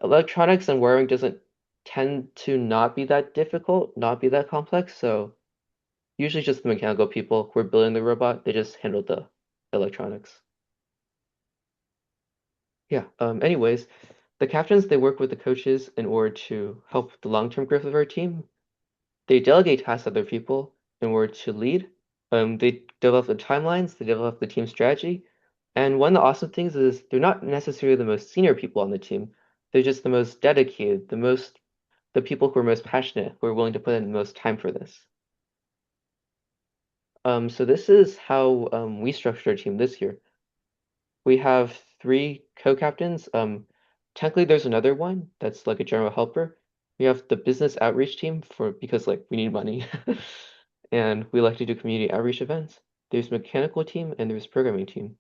electronics and wiring doesn't tend to not be that difficult, not be that complex, so usually just the mechanical people who are building the robot, they just handle the electronics. Yeah, anyways, the captains, they work with the coaches in order to help the long-term growth of our team. They delegate tasks to other people in order to lead. They develop the timelines, they develop the team strategy. And one of the awesome things is they're not necessarily the most senior people on the team. They're just the most dedicated, the people who are most passionate, who are willing to put in the most time for this. So this is how we structured our team this year. We have 3 co-captains. Technically, there's another one that's like a general helper. We have the business outreach team because like we need money, and we like to do community outreach events. There's mechanical team and there's programming team.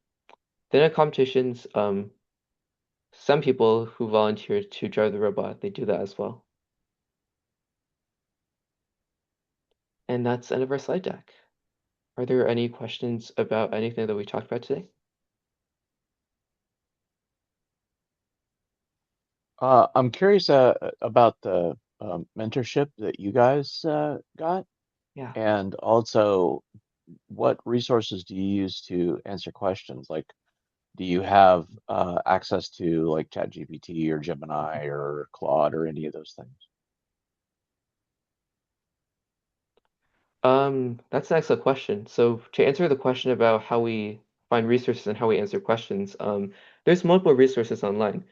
Then at competitions, some people who volunteer to drive the robot, they do that as well. And that's the end of our slide deck. Are there any questions about anything that we talked about today? I'm curious about the mentorship that you guys got, Yeah. and also what resources do you use to answer questions? Like, do you have access to like ChatGPT or Gemini or Claude or any of those things? That's an excellent question. So to answer the question about how we find resources and how we answer questions, there's multiple resources online.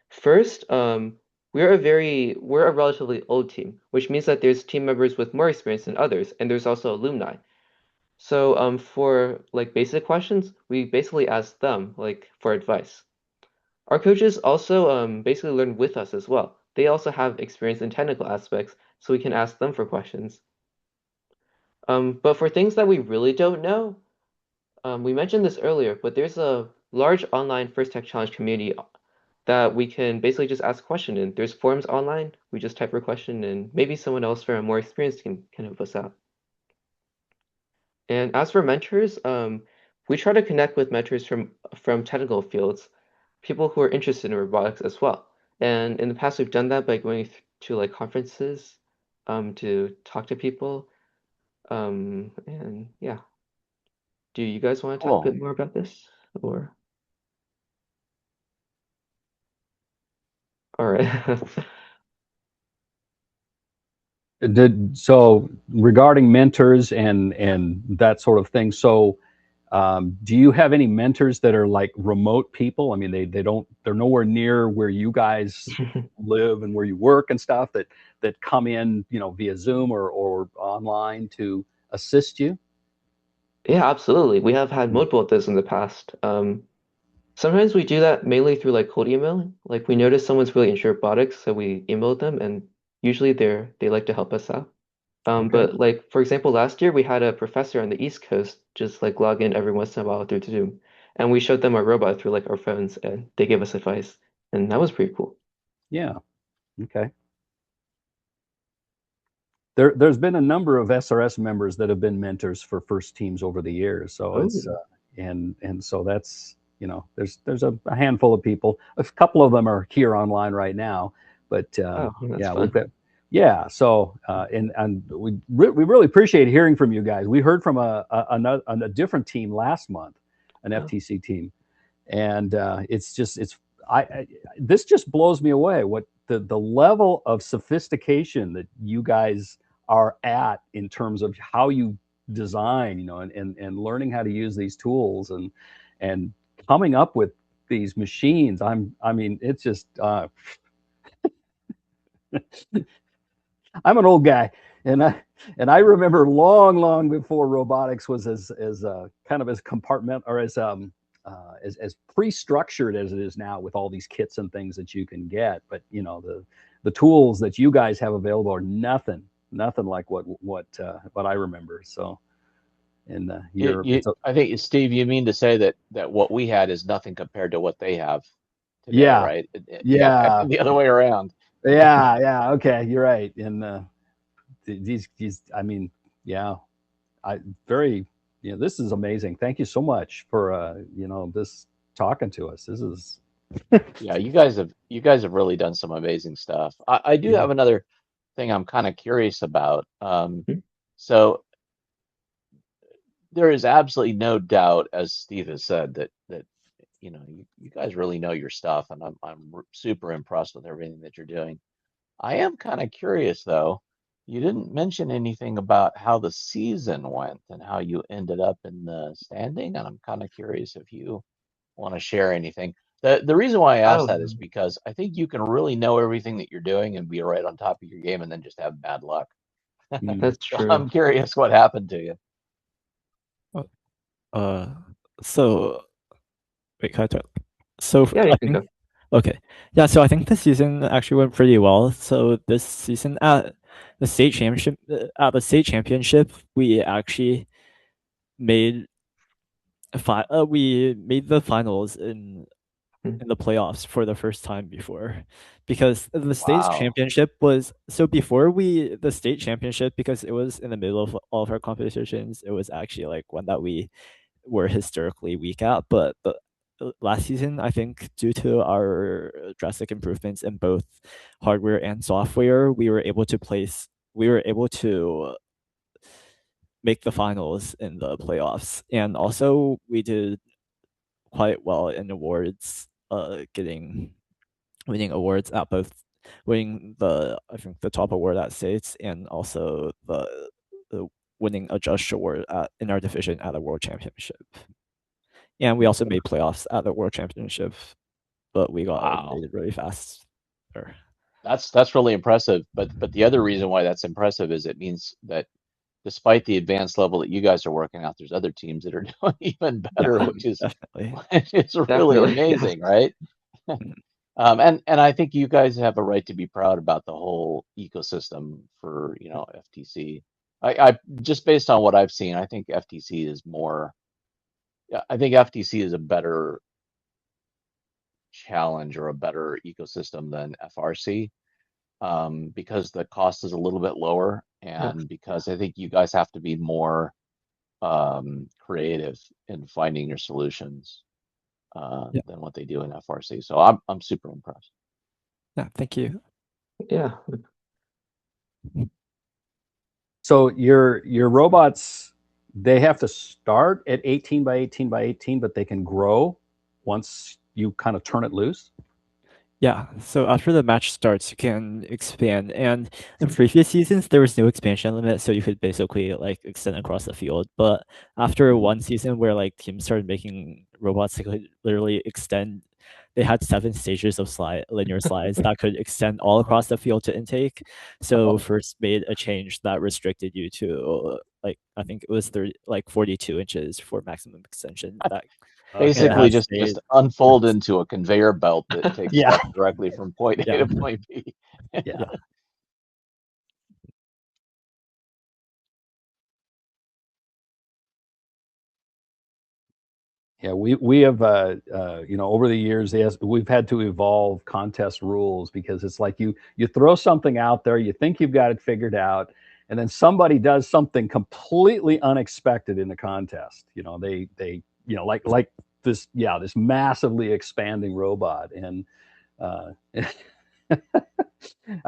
First, we're a relatively old team, which means that there's team members with more experience than others, and there's also alumni. So for like basic questions, we basically ask them like for advice. Our coaches also basically learn with us as well. They also have experience in technical aspects, so we can ask them for questions. But for things that we really don't know, we mentioned this earlier, but there's a large online First Tech Challenge community that we can basically just ask a question in. There's forums online. We just type our question and maybe someone else from a more experienced team can help us out. And as for mentors, we try to connect with mentors from technical fields, people who are interested in robotics as well. And in the past, we've done that by going to like conferences to talk to people. And yeah. Do you guys want to talk a Cool. bit more about this? Or all right. So regarding mentors and that sort of thing, so do you have any mentors that are like remote people? I mean, they're nowhere near where you guys live and where you work and stuff, that come in, via Zoom or online to assist you? Yeah, absolutely. We have had multiple of those in the past. Sometimes we do that mainly through like cold emailing. Like we notice someone's really into robotics, so we emailed them, and usually they like to help us out. Okay. But like for example, last year we had a professor on the East Coast just like log in every once in a while through Zoom, and we showed them our robot through like our phones, and they gave us advice, and that was pretty cool. Yeah. Okay. There's been a number of SRS members that have been mentors for first teams over the years. So Oh, it's and so that's, there's a handful of people. A couple of them are here online right now, but oh, that's yeah, fun. yeah. So and we really appreciate hearing from you guys. We heard from a different team last month, an Oh. FTC team, and this just blows me away. What the level of sophistication that you guys are at in terms of how you design, and learning how to use these tools and coming up with these machines. I mean, it's just I'm an old guy, and I remember long before robotics was as kind of as compartment or as pre-structured as it is now, with all these kits and things that you can get. But the tools that you guys have available are nothing like what I remember. So, and I think, Steve, you mean to say that what we had is nothing compared to what they have today, yeah, right? Yeah, yeah, the other way around. yeah. Okay, you're right. And these, I mean, yeah, I very, this is amazing. Thank you so much for this talking to us. This is Yeah, you guys have really done some amazing stuff. I do yeah. have another thing I'm kind of curious about. Hmm. So there is absolutely no doubt, as Steve has said, that you guys really know your stuff, and I'm super impressed with everything that you're doing. I am kind of curious though. You didn't mention anything about how the season went and how you ended up in the standing, and I'm kind of curious if you want to share anything. The reason why I ask Oh, that is because I think you can really know everything that you're doing and be right on top of your game and then just have bad luck. Mm. that's So true. I'm curious what happened to you. Uh, so wait, can I talk? So Yeah, you I can think go. okay, yeah. So I think the season actually went pretty well. So this season at the state championship, we actually made we made the finals Hmm. in the playoffs for the first time before, because the state Wow. championship was so before we the state championship, because it was in the middle of all of our competitions, it was actually like one that we were historically weak at. But the last season, I think due to our drastic improvements in both hardware and software, we were able to make the finals in the playoffs, and also we did quite well in awards, getting winning awards at both winning the I think the top award at states, and also the winning a Judge award in our division at the World Championship. And we also made playoffs at the World Championship, but we got Wow. eliminated really fast. Or, That's really impressive. But the other reason why that's impressive is it means that despite the advanced level that you guys are working out, there's other teams that are doing even better, yeah, Hmm. which is definitely. which is really Definitely, yeah. amazing, right? Mm. And I think you guys have a right to be proud about the whole ecosystem for, FTC. I just based on what I've seen, I think FTC is more, yeah, I think FTC is a better challenge or a better ecosystem than FRC, because the cost is a little bit lower, Yeah. and because I think you guys have to be more creative in finding your solutions Yeah. than what they do in FRC. So I'm super impressed. Yeah, thank you. Yeah. So your robots, they have to start at 18 by 18 by 18, but they can grow once you kind of turn it loose. Yeah, so after the match starts, you can expand. And in previous seasons, there was no expansion limit, so you could basically like extend across the field. But after one season where like teams started making robots that could literally extend, they had 7 stages of linear slides that could extend all across the field to intake. So first made a change that restricted you to like I think it was 42 inches for maximum extension. That Basically, has just stayed. unfold into a conveyor belt that takes Yeah. stuff directly from point A Yeah. to point B. Yeah. Yeah, we have over the years, yes, we've had to evolve contest rules because it's like you throw something out there, you think you've got it figured out, and then somebody does something completely unexpected in the contest. They like this massively expanding robot, and I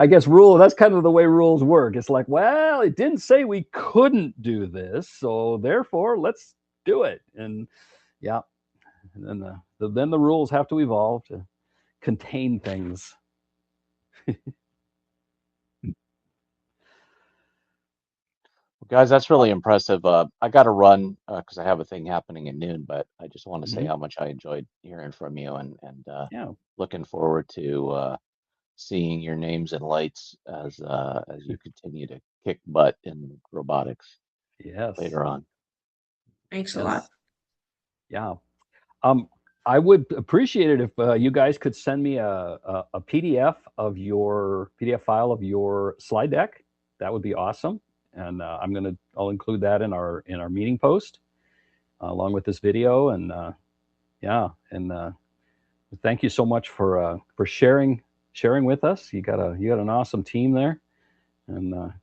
guess that's kind of the way rules work. It's like, well, it didn't say we couldn't do this, so therefore let's do it. And yeah. And then the rules have to evolve to contain things. Guys, that's really impressive. I got to run because I have a thing happening at noon, but I just want to say Mhm. how much I enjoyed hearing from you and Yeah. looking forward to seeing your names and lights as you continue to kick butt in robotics Yes. later on. Thanks a Yes. lot. Yeah. I would appreciate it if you guys could send me a PDF of your PDF file of your slide deck. That would be awesome. And I'll include that in our meeting post along with this video. And thank you so much for sharing with us. You got an awesome team there, and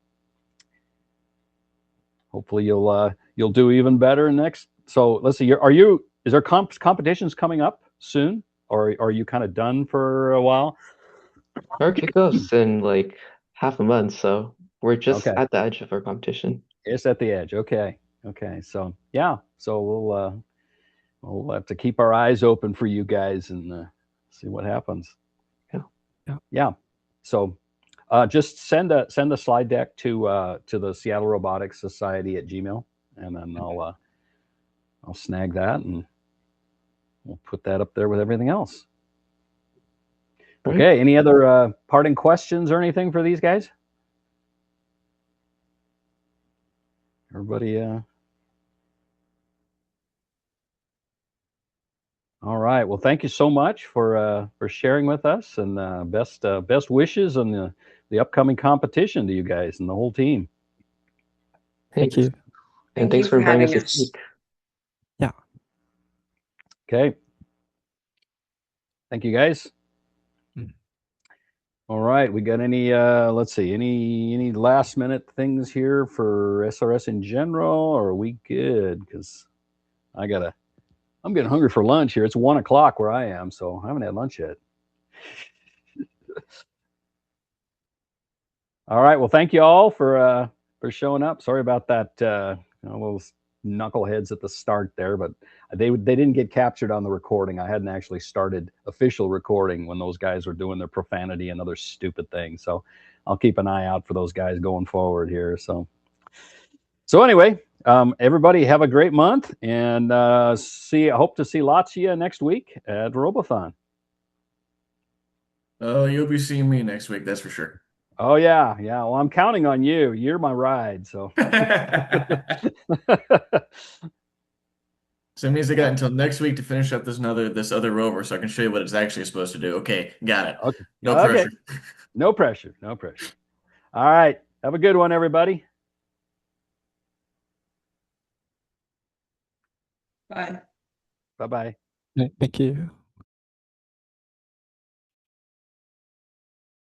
hopefully you'll do even better next. So let's see. Is there competitions coming up soon, or are you kind of done for a while? Our kickoff's in like half a month, so we're just Okay. at the edge of our competition. It's at the edge. Okay. So yeah. So we'll have to keep our eyes open for you guys and see what happens. Yeah. So just send a slide deck to the Seattle Robotics Society at Gmail, and then I'll snag that and we'll put that up there with everything else. Right. Okay. Any other parting questions or anything for these guys? Everybody. All right. Well, thank you so much for sharing with us, and best wishes on the upcoming competition to you guys and the whole team. Thank you. And Thank thanks you for for inviting us having to us. speak. Yeah. Okay. Thank you, guys. All right. We got any? Let's see. Any last minute things here for SRS in general, or are we good? Because I'm getting hungry for lunch here. It's 1 o'clock where I am, so I haven't had lunch yet. All right. Well, thank you all for showing up. Sorry about that. Those knuckleheads at the start there, but they didn't get captured on the recording. I hadn't actually started official recording when those guys were doing their profanity and other stupid things. So I'll keep an eye out for those guys going forward here. So anyway, everybody have a great month, and I hope to see lots of you next week at Robothon. Oh, you'll be seeing me next week, that's for sure. Oh yeah. Well, I'm counting on you. You're my ride. So. So it means I got until next week to finish up this other rover so I can show you what it's actually supposed to do. Okay, got it. Okay. No Okay. pressure. No pressure. No pressure. All right. Have a good one, everybody. Bye. Bye-bye. Thank you.